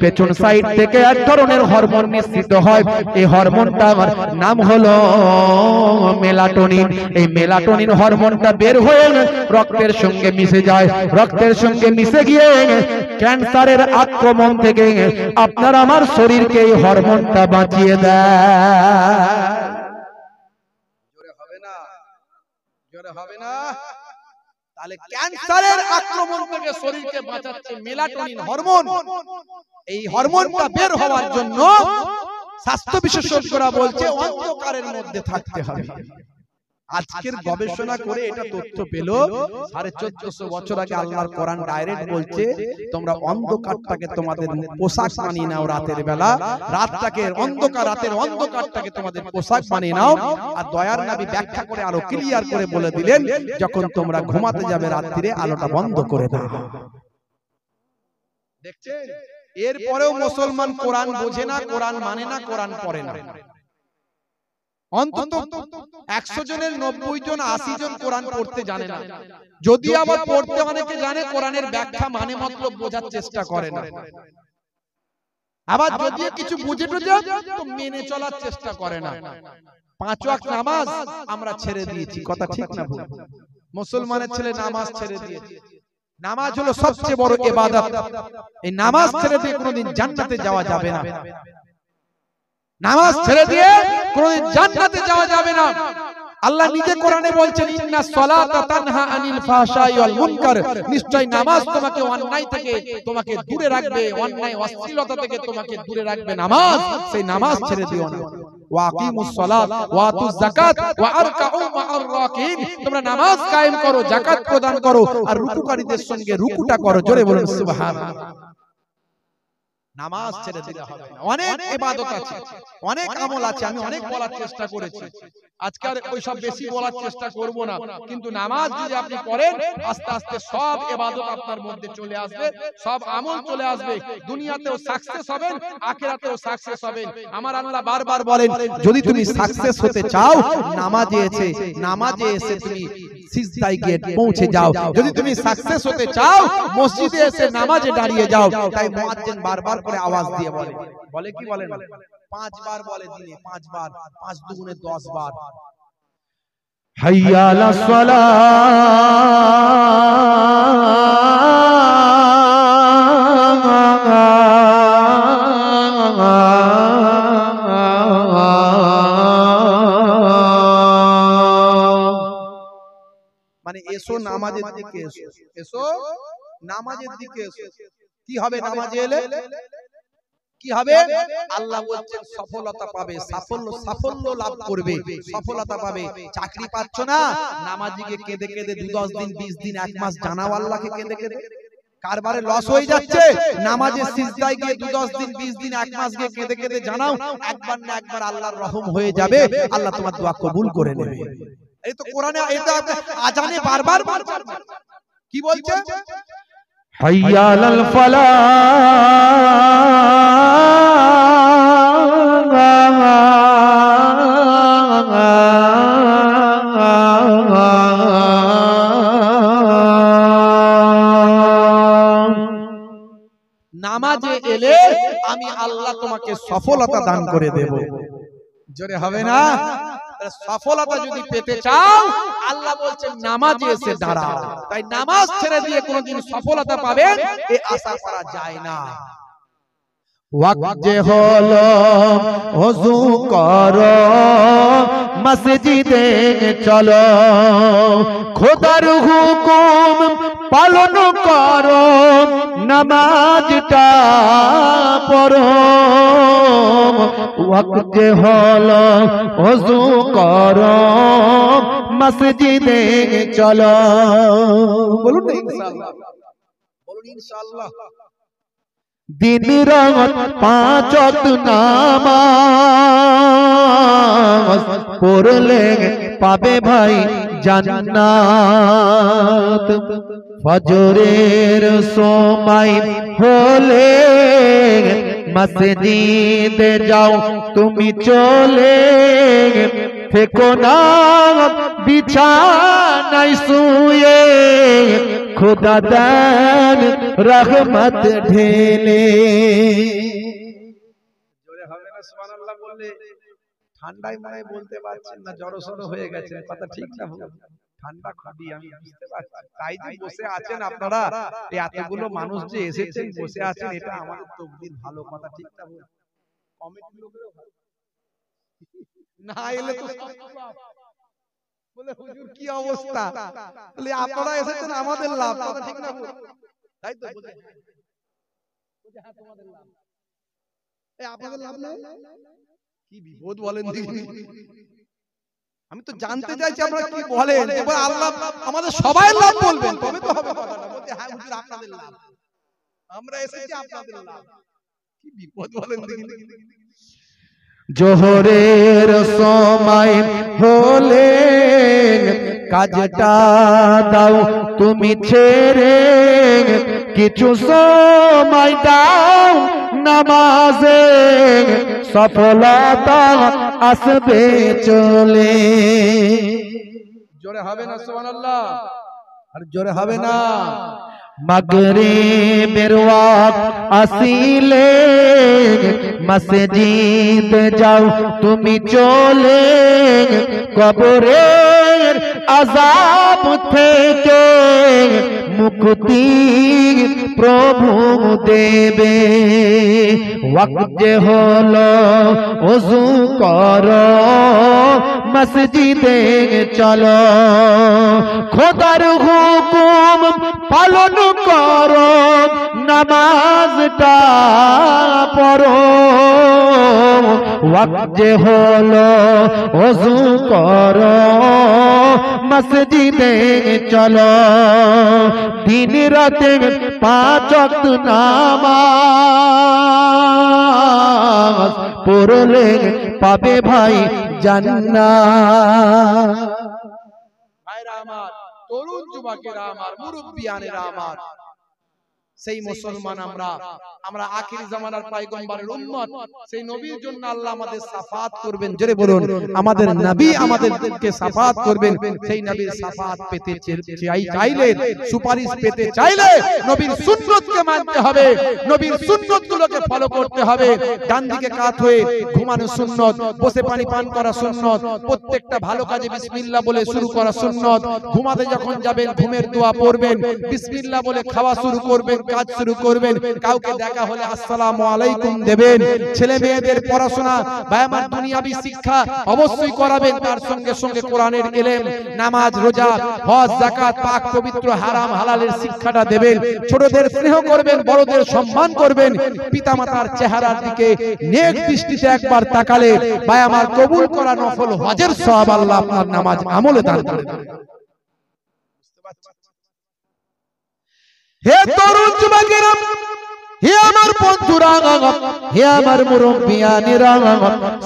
পেছন সাইড থেকে এক ধরনের হরমোন নিঃসৃত হয়। এই হরমোনটার নাম হলো মেলাটোনিন। এই মেলাটোনিন হরমোনটা বের হয়ে রক্তের সঙ্গে মিশে যায়। রক্তের সঙ্গে মিশে গিয়ে ক্যান্সারের আক্রমণ থেকে আপনার আমার শরীরকে এই হরমোনটা বাঁচিয়ে দেয়। জোরে হবে না? জোরে হবে না? তাহলে ক্যান্সারের আক্রমণ থেকে শরীরকে বাঁচাচ্ছে মেলাটোনিন হরমোন। এই হরমোনটা বের হওয়ার জন্য স্বাস্থ্য বিশেষজ্ঞরা বলছে অন্ধকারের মধ্যে থাকতে হবে। আজকের গবেষণা করে এটা তথ্য পেল 1450 বছর আগে আল্লাহর কোরআন ডাইরেক্ট বলছে তোমরা অন্ধকারটাকে তোমাদের পোশাক বানিয়ে নাও। রাতের বেলা রাতটাকে অন্ধকার, রাতের অন্ধকারটাকে তোমাদের পোশাক বানিয়ে নাও। আর দয়ার নবী ব্যাখ্যা করে আরো ক্লিয়ার করে বলে দিলেন যখন তোমরা ঘুমাতে যাবে রাত্রিরে আলোটা বন্ধ করে দাও। দেখছেন? এরপরেও মুসলমান কোরআন বোঝে না, কোরআন মানে না, কোরআন পড়ে না। অন্তত 100 জনের 90 জন 80 জন কোরআন পড়তে জানে না। যদি আবার পড়তে অনেকে জানে, কোরআনের ব্যাখ্যা মানে মতলব বোঝার চেষ্টা করে না। আবার যদি কিছু বুঝে টুঝে তো মেনে চলার চেষ্টা করে না। 5 ওয়াক্ত নামাজ আমরা ছেড়ে দিয়েছি, কথা ঠিক না ভুল? মুসলমানের ছেলে নামাজ ছেড়ে দিয়েছে। নামাজ হলো সবচেয়ে বড় ইবাদত। এই নামাজ ছেড়ে দিয়ে কোনোদিন জান্নাতে যাওয়া যাবে না। নামাজ ছেড়ে দিয়ে কোনোদিন জান্নাতে যাওয়া যাবে না। আল্লাহ নিজে কোরআনে বলছেন ইন্নাস সালাতা তানহা আনিল ফাহশাই ওয়াল মুনকার, নিশ্চয় নামাজ তোমাকে অন্যায় থেকে তোমাকে দূরে রাখবে, অন্যায় অশ্লীলতা থেকে তোমাকে দূরে রাখবে নামাজ। সেই নামাজ ছেড়ে দিও না। ওয়া আকিমুস সালাত ওয়া আতুজ যাকাত ওয়া আরকাউ মা'আর রাকিন, তোমরা নামাজ কায়েম করো, যাকাত প্রদান করো, আর রুকুকারীদের সঙ্গে রুকুটা করো। জোরে বলুন সুবহানাল্লাহ। নামাজ ছেড়ে দিতে হবে না। অনেক ইবাদত আছে, অনেক আমল আছে, আমি অনেক বলার চেষ্টা করেছি। আজকে আর ওই সব বেশি বলার চেষ্টা করব না। কিন্তু নামাজ যদি আপনি পড়েন, আস্তে আস্তে সব ইবাদত আপনার মধ্যে চলে আসবে, সব আমল চলে আসবে। দুনিয়াতেও সাকসেস হবেন, আখিরাতেও সাকসেস হবেন। আমার আল্লাহ বারবার বলেন যদি তুমি সাকসেস হতে চাও, নামাজে এসে তুমি সিজদায় গিয়ে পৌঁছে যাও। যদি তুমি সাকসেস হতে চাও, মসজিদে এসে নামাজে দাঁড়িয়ে যাও। তাই মুয়াজ্জিন বারবার করে আওয়াজ দিয়ে বলে কি বলেন? 5 বার বলে দিনে, 5 বার, 5 দুগুণে 10 বার। হাইয়া আলাস সালাহ, মানে এসো নামাজের দিকে, এসো, এসো নামাজের দিকে এসো। কি হবে নামাজে এলে? কি হবে? আল্লাহ বলছেন সফলতা পাবে, সাফল্য লাভ করবে, সফলতা পাবে। চাকরি পাচ্ছ না, নামাজিকে কেঁদে কেঁদে 2-10 দিন 20 দিন 1 মাস জানাও আল্লাহকে কেঁদে কেঁদে। কারবারে লস হয়ে যাচ্ছে, নামাজে সিজদায় গিয়ে 2-10 দিন 20 দিন 1 মাস গিয়ে কেঁদে কেঁদে জানাও, একবার না একবার আল্লাহর রহম হয়ে যাবে, আল্লাহ তোমার দোয়া কবুল করে নেবে। এই তো কোরআনে, এটা আজানে বারবার কি বলছে? হাইয়া আলাল ফালাহ, নামাজে এলে আমি আল্লাহ তোমাকে সফলতা দান করে দেব। জোরে হবে না? সফলতা যদি পেতে চাও আল্লাহ বলছেন নামাজে এসে দাঁড়াও। তাই নামাজ ছেড়ে দিয়ে কোনোদিন সফলতা পাবেন এই আশা করা যায় না। ওয়াক্ত যে হলো ওযু করো মসজিদে চলো, খোদার হুকুম পালন করো, নামাজটা পড়ো। ওয়াক্ত যে হলো ওযু করো মসজিদে চলো। বলুন না ইনশাআল্লাহ, বলুন ইনশাআল্লাহ। দিন রাত পাঁচ ওয়াক্ত নামাজ পড়লে পাবে ভাই জান্নাত। ফজরের সময় হলে মসজিদে যাও তুমি চলে, থেকো না বিছানায় শুয়ে, খোদা দেন রহমত ঢেলে। জোরে হবে না সুবহানাল্লাহ বললে? ঠান্ডায় মনে বলতে পারছেন না, জড়সড় হয়ে গেছে, কথা ঠিক না? ঠান্ডা খুবই, আমি বুঝতে পারছি। তাই যে বসে আছেন আপনারা, এই এতগুলো মানুষ যে এসেছেন বসে আছেন, এটা আমাদের তকদির ভালো, কথা ঠিক না? কমিটি লোকেরও ভালো না এলে তো বলে হুজুর কি অবস্থা, বলে আপনারা এসেছেন আমাদের লাভ, কথা ঠিক না? তাই তো বলে হ্যাঁ তোমাদের লাভ, এই আপনাদের লাভ না? কি বিপদ বলেন দেখি। আমি তো জানতে চাইছি আপনারা কি বলেন, এবার আল্লাহ আমাদের সবাই লাভ বলবেন তবে তো হবে কথাটা। বলতে হ্যাঁ হুজুর আপনাদের লাভ, আমরা এসেছি আপনাদের লাভ। কি বিপদ বলেন দেখি। জোহরের সময় হলে কাজটা দাও তুমি ছেড়ে, কিছু সময় দাও নামাজে, সফলতা আসবে চলে। জোরে হবে না সুবহানাল্লাহ? আর জোরে হবে না? মাগরিবের ওয়াক্ত আসিলে মসজিদ যাও তুমি চলে, কবরের আযাব থেকে মুক্তি প্রভু দেবে। ওয়াক্ত যে হলো ওযু করো মসজিদে চলো, খোদার হুকুম পালন করো, নামাজটা পড়ো। ওয়াক্ত যে হলো ওযু করো মসজিদে চলো, দিন রাতে পাঁচ ওয়াক্ত নামাজ পড়লে পাবে ভাই জান্নাত। ভাইরা আমার, তরুণ যুবকেরা আমার, মুরব্বিয়ানেরা আমার, সেই মুসলমান আমরা আখির জামানার পয়গম্বরের উম্মত, সেই নবীর জন্য আল্লাহ আমাদের শাফাত করবেন। জোরে বলুন, আমাদের নবী আমাদেরকে শাফাত করবেন। সেই নবীর শাফাত পেতে চাইলে, সুপারিশ পেতে চাইলে নবীর সুন্নতকে মানতে হবে, নবীর সুন্নতগুলোকে ফলো করতে হবে। ডান দিকে কাত হয়ে ঘুমানো সুন্নত, বসে পানি পান করা সুন্নত, প্রত্যেকটা ভালো কাজে বিসমিল্লাহ বলে শুরু করা সুন্নত। ঘুমাতে যখন যাবেন ঘুমের দোয়া পড়বেন, বিসমিল্লাহ বলে খাওয়া শুরু করবেন, কাজ শুরু করবেন। কাউকে দেখা হলে আসসালামু আলাইকুম দেবেন। ছেলে মেয়েদের পড়াশোনা বা আমার দুনিয়াবি শিক্ষা অবশ্যই করাবেন, তার সঙ্গে সঙ্গে কোরআনের ইলম, নামাজ, রোজা, হজ, যাকাত, পাক পবিত্র হারাম হালালের শিক্ষাটা দেবেন। ছোটদের স্নেহ করবেন, বড়দের সম্মান করবেন। পিতামাতার চেহারার দিকে নেক দৃষ্টিতে একবার তাকালে ভাই আমার কবুল করা নফল হজের সওয়াব আল্লাহ আপনার নামাজ আমলে দান করে দেবেন। হে তরুণ যুবকেরা, হে আমার বন্ধুরা, হে আমার মুরব্বিয়ানেরা,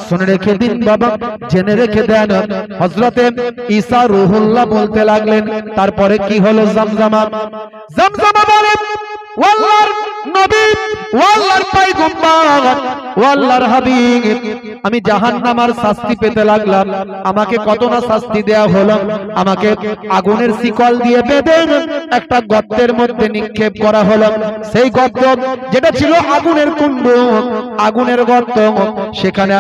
শুনে রেখে দিন বাবা, জেনে রেখে দেন। হযরতে ঈসা রূহুল্লাহ বলতে লাগলেন, তারপরে কি হলো? জামজামা বলেন আল্লাহর নবী, আল্লাহর পয়গম্বর, আল্লাহর হাবিব, আমি জাহান্নামের শাস্তি পেতে লাগলাম। আমাকে কত না শাস্তি দেয়া হলো। আমাকে আগুনের শিকল দিয়ে বেঁধে একটা গর্তের মধ্যে নিক্ষেপ করা হলো। সেই গর্ত যেটা ছিল আগুনের কুণ্ড, আগুনের গর্ত, সেখানে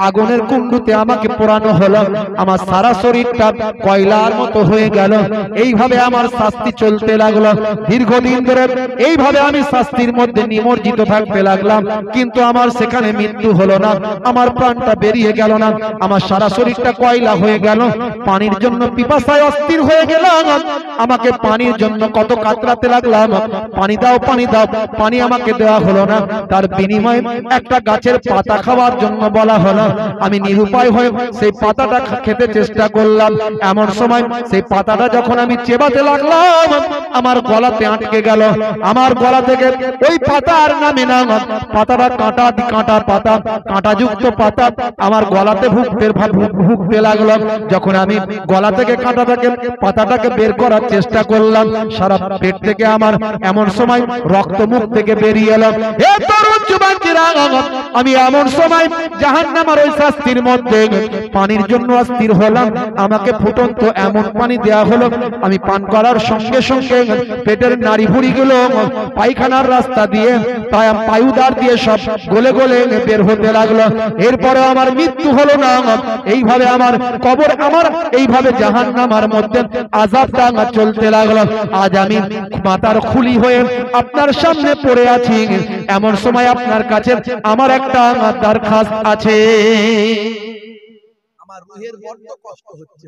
আগুনের কুণ্ডুতে আমাকে পোড়ানো হলো। আমার সারা শরীরটা কয়লার মতো হয়ে গেল। এইভাবে আমার শাস্তি চলতে লাগলো দীর্ঘদিন ধরে। এইভাবে আমি শাস্তির মধ্যে নিমজ্জিত থাকতে লাগলাম, কিন্তু আমার সেখানে মৃত্যু হলো না, আমার প্রাণটা বেরিয়ে গেল না। আমার সারা শরীরটা কয়লা হয়ে গেল। পানির জন্য পিপাসায় অস্থির হয়ে গেলাম। আমাকে পানির জন্য কত কাতরাতে লাগলাম, পানি দাও পানি দাও, পানি আমাকে দেওয়া হলো না। তার বিনিময়ে একটা গাছের পাতা খাওয়ার জন্য বলা হলো। আমি নিরুপায় হয়ে সেই পাতাটা খেতে চেষ্টা করলাম। এমন সময় সেই পাতাটা যখন আমি চেবাতে লাগলাম, আমার গলাতে আটকে গেল। আমার গলা থেকে ওই পাতা আর নামে না। পাতাটা কাঁটা কাঁটা পাতা, কাঁটাযুক্ত পাতা আমার গলাতে ভুগতে লাগলো। যখন আমি গলা থেকে কাঁটাটাকে পাতাটাকে বের করার চেষ্টা করলাম, সারা পেট থেকে আমার এমন সময় রক্ত মুখ থেকে বেরিয়ে এলো। এ তরুণ যুবকেরা, আমি এমন সময় জাহান্নামের ওই শাস্তির মধ্যে পানির জন্য অস্থির হলাম। আমাকে ফুটন্ত এমন পানি দেয়া হলো, আমি পান করার সঙ্গে সঙ্গে পেটের নাড়ি ভুঁড়িগুলো পায়খানার রাস্তা দিয়ে পায়ুদার দিয়ে সব গলে গলে বের হতে লাগলো। এরপরে আমার মৃত্যু হলো না। এইভাবে আমার কবর, আমার এইভাবে জাহান্নামের মধ্যে আযাবটা চলতে লাগলো। আজ আমি মাথার খুলি হয়ে আপনার সামনে পড়ে আছি। এমন সময় আপনার কাছে আমার একটা দরখাস্ত আছে। আমার রুহের বড্ড কষ্ট হচ্ছে।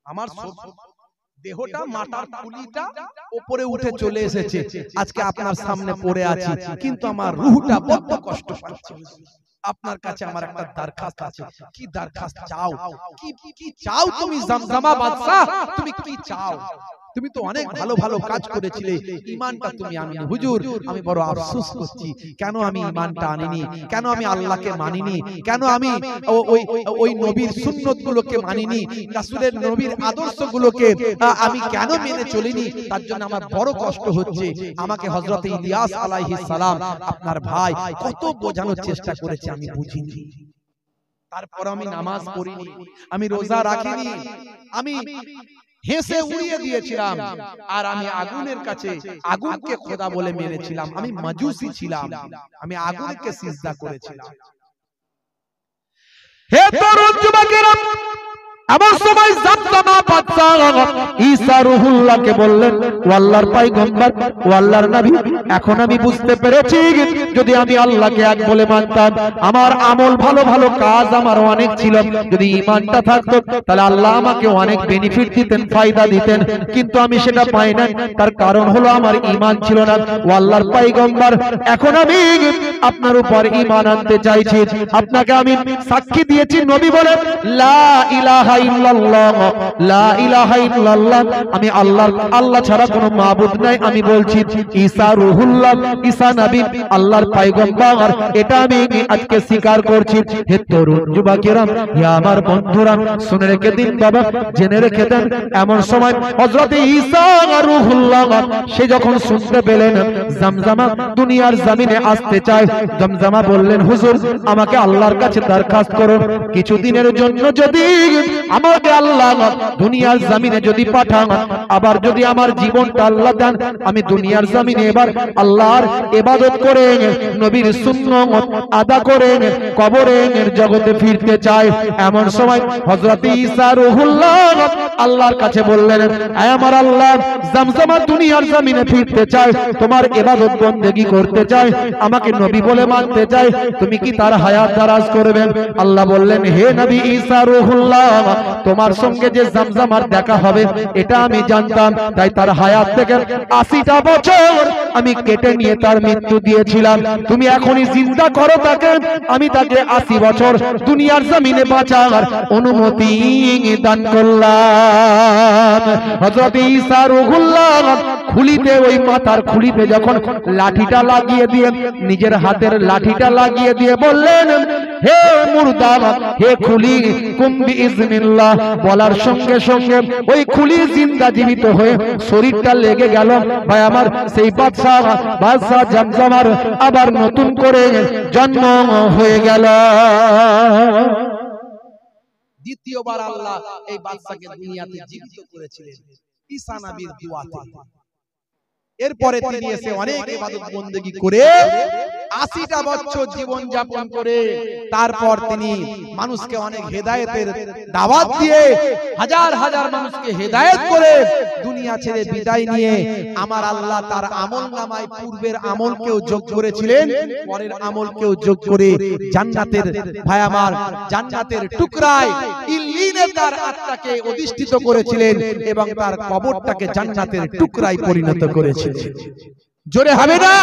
আমার দেহটা, মাথার খুলিটা উপরে উঠে চলে এসেছে, আজকে আপনার সামনে পড়ে আছি, কিন্তু আমার রুহটা বড্ড কষ্ট পাচ্ছে। আপনার কাছে আমার একটা দরখাস্ত আছে। কি দরখাস্ত চাও? কি চাও তুমি জমজমা বাদশাহ? তুমি কি চাও? তুমি তো অনেক ভালো ভালো কাজ করেছিলে, ঈমানটা তুমি আননি। হুজুর, আমি বড় আফসোস করছি, কেন আমি ঈমানটা আনিনি, কেন আমি আল্লাহকে মানিনি, কেন আমি ওই নবীর সুন্নতগুলোকে মানিনি, রাসূলের নবীর আদর্শগুলোকে আমি কেন মেনে চলিনি? তার জন্য আমার বড় কষ্ট হচ্ছে। আমাকে হযরত ইলিয়াস আলাইহিস সালাম, আপনার ভাই, কত বোঝানোর চেষ্টা করেছে, আমি বুঝিনি। তারপর আমি নামাজ পড়িনি, আমি রোজা রাখিনি, আমি হেসে উড়িয়ে দিয়েছিলাম, আর আমি আগুনের কাছে আগুনকে খোদা বলে মেনেছিলাম। আমি মাজুসি ছিলাম, আমি আগুনকে সিজদা করেছিলাম। হে তরুণ যুবকেরা, এমন সময় জামজামা বাদশা ঈসা রূহুল্লাহকে বললেন, ও আল্লাহর পয়গম্বর, ও আল্লাহর নবী, এখন আমি বুঝতে পেরেছি যদি আমি আল্লাহকে এক বলে মানতাম, আমার আমল ভালো ভালো কাজ আমার অনেক ছিল, যদি ঈমানটা থাকতো তাহলে আল্লাহ আমাকে অনেক বেনিফিট দিতেন, ফায়দা দিতেন, কিন্তু আমি সেটা পাই না। তার কারণ হলো আমার ঈমান ছিল না। ও আল্লাহর পয়গম্বর, এখন আমি আপনার উপর ঈমান আনতে চাইছি। আপনাকে আমি সাক্ষী দিয়েছি নবী বলে, লা ইলাহা ইল্লাল্লাহ, লা ইলাহা ইল্লাল্লাহ, আমি আল্লাহ ছাড়া কোনো মাবুদ নাই। আমি বলছি ঈসা রূহুল্লাহ, ঈসা নবী, আল্লাহর পয়গম্বর, এটা আমি আজকে স্বীকার করছি। হে তরুণ যুবকেরা, হে আমার বন্ধুরা, শুনে রেখে দিন বাবা, জেনে রেখে দেন। এমন সময় হযরত ঈসা রূহুল্লাহ সে যখন শুনতে পেলেন জমজমা দুনিয়ার জমিনে আসতে চায়, জমজমা বললেন, হুজুর, আমাকে আল্লাহর কাছে দরখাস্ত করুন, কিছুদিনের জন্য যদি আমাকে আল্লাহ দুনিয়ার জমিনে যদি পাঠান, আবার যদি আমার জীবনটা আল্লাহ দেন, আমি দুনিয়ার জমিনে এবার আল্লাহর ইবাদত করে, নবীর সুন্নাত আদা করে কবরের জগতে ফিরতে চাই। এমন সময় হযরত ঈসা রূহুল্লাহ আল্লাহর কাছে বললেন, হে আমার আল্লাহ, জমজমা দুনিয়ার জমিনে ফিরতে চায়, তোমার ইবাদত বন্দেগী করতে চায়, আমাকে নবী বলে মানতে চায়, তুমি কি তার হায়াত দারাজ করবেন? আল্লাহ বললেন, হে নবী ঈসা রূহুল্লাহ, তোমার সঙ্গে যে জমজমার দেখা হবে এটা আমি জানতাম, তাই তার হায়াত থেকে 80টা বছর আমি কেটে নিয়ে তার মৃত্যু দিয়েছিলাম। তুমি এখনই চিন্তা করো তাকে, আমি তাকে 80 বছর দুনিয়ার জমিনে বাঁচার অনুমতি দান করলাম। হযরত ঈসা রূহুল্লাহ খুলিতে, ওই মাথার খুলিতে যখন লাঠিটা লাগিয়ে দিয়ে, নিজের হাতের লাঠিটা লাগিয়ে দিয়ে বললেন, হে মুর্দা হে খুলি কুম বিইজনিল্লাহ বলার সঙ্গে সঙ্গে ওই খুলি জিন্দা জীবিত হয়ে শরীরটা লেগে গেল। ভাই আমার সেই বাদশা জামজামার আবার নতুন করে জন্ম হয়ে গেল। দ্বিতীয়বার আল্লাহ এই বাদশাকে দুনিয়াতে জীবিত করেছিলেন ঈসা নবীর দোয়াতে। এরপরে তিনি এসে অনেক ইবাদত বন্দেগী করে 80টা বছর জীবন যাপন করে তারপর তিনি মানুষকে অনেক হেদায়েতের দাওয়াত দিয়ে হাজার হাজার মানুষকে হেদায়েত করে দুনিয়া ছেড়ে বিদায় নিয়ে আমার আল্লাহ তার আমলনামায় পূর্বের আমলকেও যোগ করেছিলেন, পরের আমলকেও যোগ করে জান্নাতের ভাই আমার জান্নাতের টুকরায় ইল্লিনে তার আত্মাকে অধিষ্ঠিত করেছিলেন এবং তার কবরটাকে জান্নাতের টুকরায় পরিণত করেছিলেন। জোরে হবে না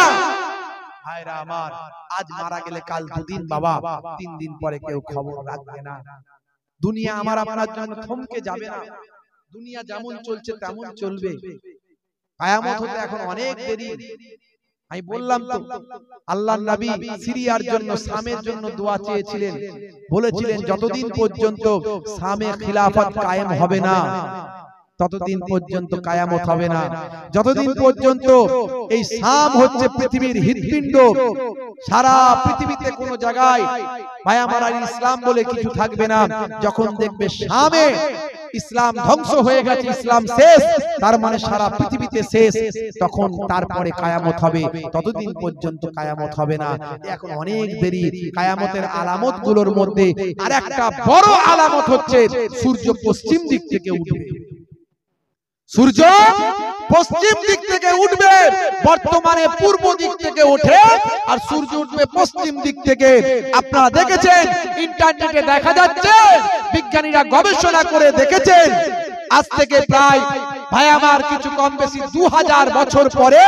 ভাইরা আমার? আজ মারা গেলে কাল দুদিন বাবা, 3 দিন পরে কেউ খবর রাখবে না। দুনিয়া আমার আপনার জন্য থমকে যাবে না। দুনিয়া যেমন চলছে তেমন চলবে। কিয়ামত হতে এখন অনেক দেরি। আমি বললাম তো আল্লাহর নবী সিরিয়ার জন্য শামের জন্য দোয়া চেয়েছিলেন, বলেছিলেন যতদিন পর্যন্ত শামে খিলাফত কায়েম হবে না ততদিন পর্যন্ত কিয়ামত হবে না। যতদিন পর্যন্ত এই শাম হচ্ছে পৃথিবীর হৃৎপিণ্ড, সারা পৃথিবীতে কোনো জায়গায় ভাই আমার আর ইসলাম বলে কিছু থাকবে না। যখন দেখবে শামে ইসলাম ধ্বংস হয়ে গেছে, ইসলাম শেষ, তার মানে সারা পৃথিবীতে শেষ, তখন তারপরে কিয়ামত হবে। ততদিন পর্যন্ত কিয়ামত হবে না। এখন অনেক দেরি। কিয়ামতের আলামত গুলোর মধ্যে আরেকটা বড় আলামত হচ্ছে সূর্য পশ্চিম দিক থেকে উঠবে। সূর্য পশ্চিম দিক থেকে উঠবে, বর্তমানে পূর্ব দিক থেকে ওঠে আর সূর্য উঠবে পশ্চিম দিক থেকে। আপনারা দেখেছেন, ইন্টারনেটে দেখা যাচ্ছে, বিজ্ঞানীরা গবেষণা করে দেখেছেন, আজ থেকে প্রায় ভাই আমার কিছু কম বেশি 2000 বছর পরে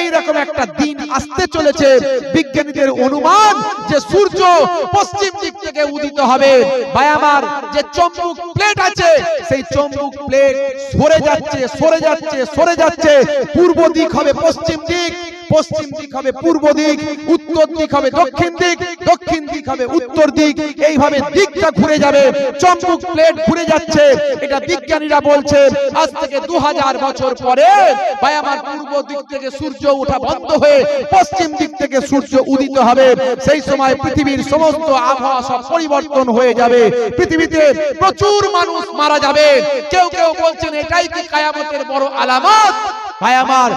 এইরকম একটা দিন আসতে চলেছে। বিজ্ঞানীদের অনুমান যে সূর্য পশ্চিম দিক থেকে উদিত হবে। ভাই আমার যে চৌম্বক প্লেট আছে সেই চৌম্বক প্লেট সরে যাচ্ছে সরে যাচ্ছে সরে যাচ্ছে। পূর্ব দিক হবে পশ্চিম দিক, পশ্চিম দিক হবে পূর্ব দিক, উত্তর দিক হবে দক্ষিণ দিক, দক্ষিণ দিক হবে উত্তর দিক। এইভাবে দিকটা ঘুরে যাবে, চৌম্বক প্লেট ঘুরে যাচ্ছে। এটা বিজ্ঞানীরা বলছে আজ থেকে 2000 বছর পরে ভাই আমার পূর্ব দিক থেকে সূর্য ওঠা বন্ধ হয়ে পশ্চিম দিক থেকে সূর্য উদিত হবে। সেই সময় পৃথিবীর সমস্ত আবহাওয়া সব পরিবর্তন হয়ে যাবে। পৃথিবীতে প্রচুর মানুষ মারা যাবে। কেউ কেউ বলছেন এটাই কি কিয়ামতের বড় আলামত। ভাই আমার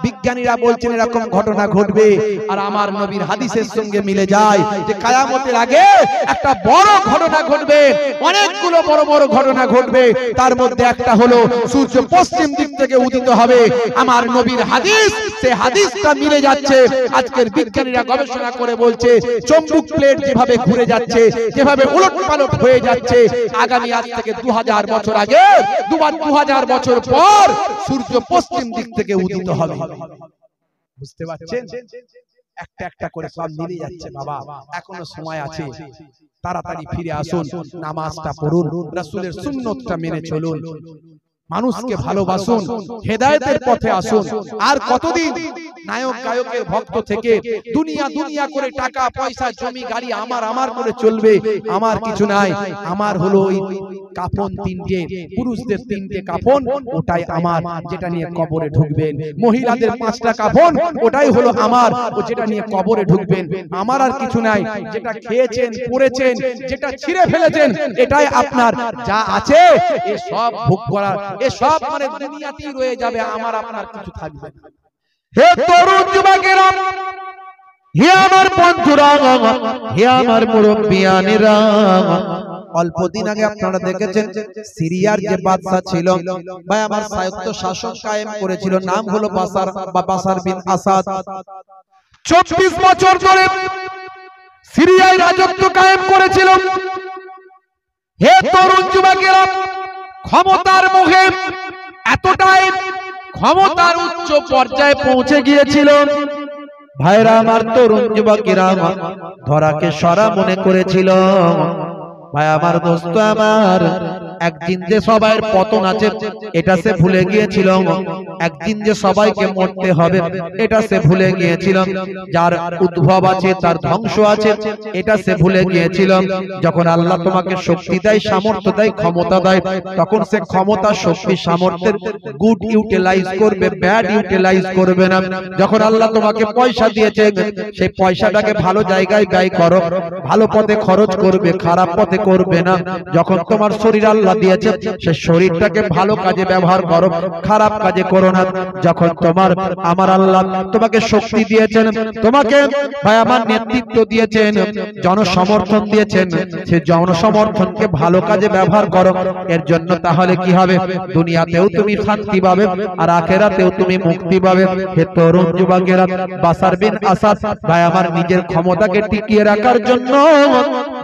বিজ্ঞানীরা বলছেন এরকম ঘটনা ঘটবে, আর আমার নবীর হাদিসের সঙ্গে মিলে যায় যে কিয়ামতের আগে একটা বড় ঘটনা ঘটবে, অনেকগুলো বড় বড় ঘটনা ঘটবে। তার মধ্যে একটা হলো সূর্য পশ্চিম দিক থেকে উদিত হবে। আমার নবীর হাদিস, সেই হাদিসটা মিলে যাচ্ছে। আজকের বিজ্ঞানীরা গবেষণা করে বলছে চৌম্বক প্লেট যেভাবে ঘুরে যাচ্ছে, যেভাবে উলটপালট হয়ে যাচ্ছে, আগামী আজ থেকে 2000 বছর আগে 2000 বছর পর সূর্য পশ্চিম দিক থেকে উদিত হবে। বুঝতে পারছেন? একটা একটা করে সব মিলে যাচ্ছে। বাবা এখনো সময় আছে, তাড়াতাড়ি ফিরে আসুন, নামাজটা পড়ুন, রাসূলের সুন্নতটা মেনে চলুন, মানুষকে ভালোবাসুন, হেদায়েতের পথে আসুন। আর কতদিন নায়ক গায়কের ভক্ত থেকে দুনিয়া দুনিয়া করে টাকা পয়সা জমি গাড়ি আমার আমার করে চলবে? আমার কিছু নাই। আমার হলো ওই কাফন 3টে, পুরুষদের 3টে কাফন, ওটাই আমার, যেটা নিয়ে কবরে ঢুকবেন। মহিলাদের 5টা কাফন, ওটাই হলো আমার, ও যেটা নিয়ে কবরে ঢুকবেন। আমার আর কিছু নাই। যেটা খেয়েছেন, পড়েছেন, যেটা ছিঁড়ে ফেলেছেন, এটাই আপনার। যা আছে এ সব ভোগ করার, এ সব মানে দুনিয়াতেই রয়ে যাবে, আমার আপনার কিছু থাকবে না। হে তরুণ যুবকেরা, হে আমার বন্ধুরা, হে আমার মুরব্বিয়ানেরা, অল্পদিন আগে আপনারা দেখেছেন সিরিয়ার যে বাদশা ছিল ভাই আমার স্বায়ত্ত শাসন কায়েম করেছিল, নাম হলো বাশার বিন আসাদ। 24 বছর ধরে সিরিয়ায় রাজত্ব কায়েম করেছিল। হে তরুণ যুবকেরা, ক্ষমতার মুখে এতটাই ক্ষমতার উচ্চ পর্যায়ে পৌঁছে গিয়েছিল, ভাইরা আমার তরুণ যুবকেরা ধরাকে সরা মনে করেছিল। ভাই আমার দোস্ত আমার, একদিন যে সবার পতন আছে এটা সে ভুলে গিয়েছিল। একদিন যে সবাইকে মরতে হবে এটা সে ভুলে গিয়েছিল। যার উদ্ভব আছে তার ধ্বংস আছে এটা সে ভুলে গিয়েছিল। যখন আল্লাহ তোমাকে শক্তি দেয়, সামর্থ্য দেয়, ক্ষমতা দেয়, তখন সে ক্ষমতা, শক্তি, সামর্থ্যের গুড ইউটিলাইজ করবে, ব্যাড ইউটিলাইজ করবে না। যখন আল্লাহ তোমাকে পয়সা দিয়েছে সেই পয়সাটাকে ভালো জায়গায় ব্যয় করো, ভালো পথে খরচ করবে, খারাপ পথে করবে না। যখন তোমার শরীর আল্লাহ দিয়েছে সেই শরীরটাকে ভালো কাজে ব্যবহার করো, খারাপ কাজে করো না। যখন তোমার আমার আল্লাহ তোমাকে শক্তি দিয়েছেন, তোমাকে ভাই আমার নেতৃত্ব দিয়েছেন, জনসমর্থন দিয়েছেন, সেই জনসমর্থনকে ভালো কাজে ব্যবহার করো। এর জন্য তাহলে কি হবে? দুনিয়াতেও তুমি শান্তি পাবে আর আখেরাতেও তুমি মুক্তি পাবে। হে তরুণ যুবকেরা, বাশার বিন আসাদ ভাই আমার নিজের ক্ষমতাকে টিকিয়ে রাখার জন্য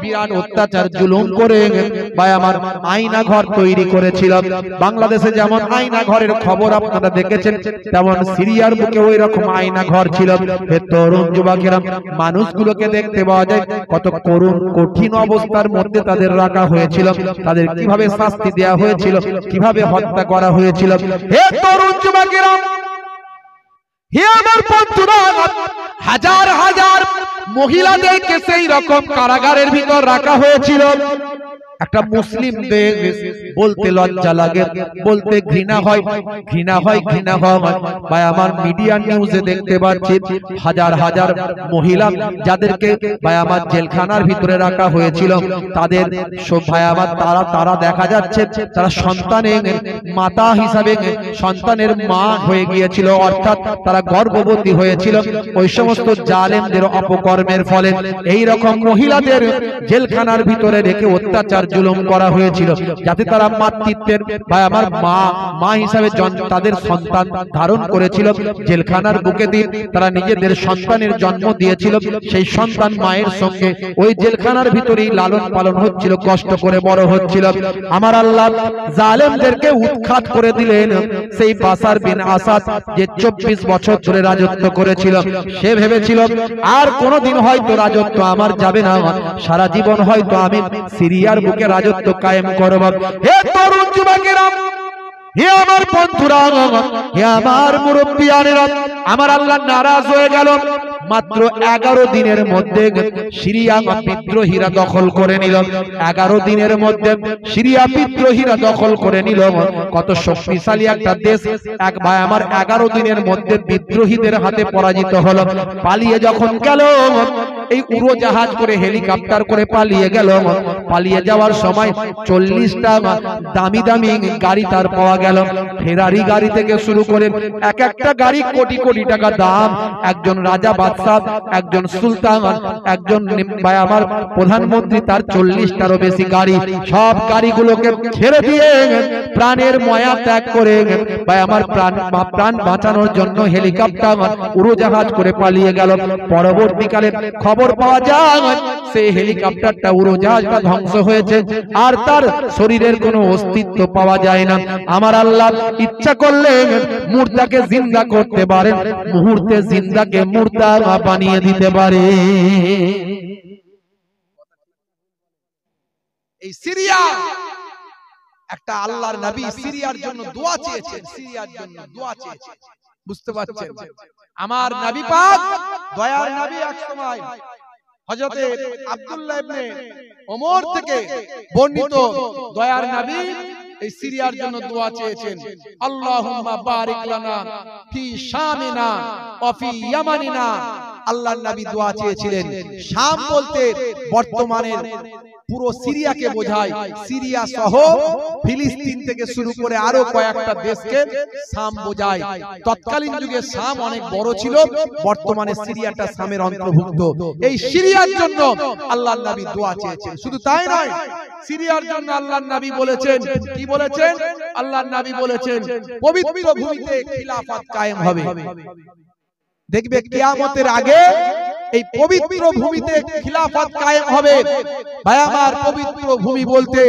বিরাট অত্যাচার জুলুম করে ভাই আমার আয়না ঘর তৈরি করেছিল। বাংলাদেশে যেমন আয়না ঘরের খবর আপনারা দেখেছেন, তেমন সিরিয়ার বুকে ওই রকম আয়না ঘর ছিল। হে তরুণ যুবকেরা, মানুষগুলোকে দেখতে পাওয়া যায় কত করুণ কঠিন অবস্থার মধ্যে তাদের রাখা হয়েছিল, তাদের কিভাবে শাস্তি দেওয়া হয়েছিল, কিভাবে হত্যা করা হয়েছিল। হে তরুণ যুবকেরা, হে আমার বন্ধুরা, হাজার হাজার মহিলাদেরকে সেই রকম কারাগারের ভিতর রাখা হয়েছিল। একটা মুসলিম দেশ বলতে লজ্জা লাগে, বলতে ঘৃণা হয়, ঘৃণা হয়, ঘৃণা হয়। ভাই আমার মিডিয়া নিউজে দেখতে পাচ্ছি হাজার হাজার মহিলা যাদেরকে ভাই আমার জেলখানার ভিতরে রাখা হয়েছিল, তাদের সব ভাই আমার তারা দেখা যাচ্ছে তারা সন্তানের মাতা হিসাবে, সন্তানের মা হয়ে গিয়েছিল, অর্থাৎ তারা গর্ভবতী হয়েছিল। ওই সমস্ত জালেমদের অপকর্মের ফলে এই রকম মহিলাদের জেলখানার ভিতরে রেখে অত্যাচার জুলুম করা হয়েছিল, যাতে তারা মাতৃত্বের ভাই আমার মা হিসাবে তাদের সন্তান ধারণ করেছিল। জেলখানার বুকে দিয়ে তারা নিজেদের সন্তানের জন্ম দিয়েছিল। সেই সন্তান মায়ের সঙ্গে ওই জেলখানার ভিতরেই লালন পালন হচ্ছিল, কষ্ট করে বড় হচ্ছিল। আমার আল্লাহ জালেমদেরকে উৎখাত করে দিলেন। সেই বাশার বিন আসাদ যে 24 বছর ধরে রাজত্ব করেছিল, সে ভেবেছিল আর কোনোদিন হয়তো রাজত্ব আমার যাবে না, সারা জীবন হয়তো আমি সিরিয়ার বুকে রাজত্ব কায়েম করব। হে তরুণ যুবকেরা, হে আমার বন্ধুরা, হে আমার মুরব্বিয়ানেরা, আমার আল্লাহ নারাজ হয়ে গেল। মাত্র 11 দিনের মধ্যে সিরিয়া বিদ্রোহীরা দখল করে নিল। 11 দিনের মধ্যে সিরিয়া বিদ্রোহীরা দখল করে নিল। কত শক্তিশালী একটা দেশ এক ভাই আমার 11 দিনের মধ্যে বিদ্রোহীদের হাতে পরাজিত হলো। পালিয়ে যখন গেল, এই উড়োজাহাজ করে, হেলিকপ্টার করে পালিয়ে গেল। পালিয়ে যাওয়ার সময় 40টা দামি দামি গাড়ি তার পাওয়া গেল। ফেরারি গাড়ি থেকে শুরু করে এক একটা গাড়ি কোটি কোটি টাকা দাম। একজন রাজা বাদশাহ, একজন সুলতান, একজন ভাই আমার প্রধানমন্ত্রী, তার 40টারও বেশি গাড়ি। সব গাড়িগুলোকে ছেড়ে দিয়ে প্রাণের মায়া ত্যাগ করে ভাই আমার প্রাণ বাঁচানোর জন্য হেলিকপ্টার উড়োজাহাজ করে পালিয়ে গেল। পরবর্তীকালে খবর পাওয়া যায় সেই হেলিকপ্টারটা, উড়োজাহাজটা ধ্বংস হয়েছে আর তার শরীরের কোনো অস্তিত্ব পাওয়া যায় না। আমার আল্লাহ ইচ্ছা করলে মুর্দাকে জিন্দা করতে পারেন, মুহূর্তে জিন্দাকে মুর্দা বানিয়ে দিতে পারে। এই সিরিয়া একটা আল্লাহর নবী সিরিয়ার জন্য দোয়া চেয়েছেন, সিরিয়ার জন্য দোয়া চেয়েছেন। বুঝতে পারছেন? আমার নবী পাক, দয়ার নবী এক সময় হযরতে আব্দুল্লাহ ইবনে ওমর থেকে বর্ণিত, দয়ার নবী এই সিরিয়ার জন্য দোয়া চেয়েছেন। আল্লাহুম্মা বারিক লানা ফি শামিনা ওয়া ফি ইয়ামানিনা। আল্লাহর নবী দোয়া চেয়েছিলেন। শাম বলতে বর্তমানের পুরো সিরিয়াকে বোঝায়। সিরিয়া সহ ফিলিস্তিন থেকে শুরু করে আরো কয়েকটা দেশকে শাম বোঝায়। তৎকালীন যুগে শাম অনেক বড় ছিল, বর্তমানে সিরিয়াটা শামের অন্তর্ভুক্ত। এই সিরিয়ার জন্য আল্লাহর নবী দোয়া চেয়েছেন। শুধু তাই নয়, সিরিয়ার জন্য আল্লাহর নবী বলেছেন, কি বলেছেন? আল্লাহর নবী বলেছেন পবিত্র ভূমিতে খিলাফত কায়েম হবে। দেখবে কিয়ামতের আগে এই পবিত্র ভূমিতে খিলাফত কায়েম হবে। ভাই আমার, পবিত্র ভূমি বলতে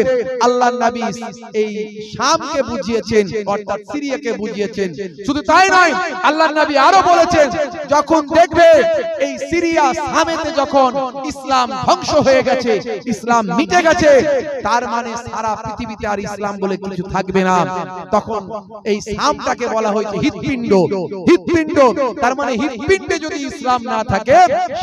আল্লাহর নবী এই শামকে বুঝিয়েছেন, অর্থাৎ সিরিয়াকে বুঝিয়েছেন। শুধু তাই নয়, আল্লাহর নবী আরো বলেছেন, যখন দেখবে এই সিরিয়া শামেতে যখন ইসলাম ধ্বংস হয়ে গেছে, ইসলাম মিটে গেছে, তার মানে সারা পৃথিবীতে আর ইসলাম বলে কিছু থাকবে না। তখন এই শামটাকে বলা হয়েছে হৃৎপিণ্ড। হৃৎপিণ্ড তার মানে হৃৎপিণ্ডে যদি ইসলাম না থাকে,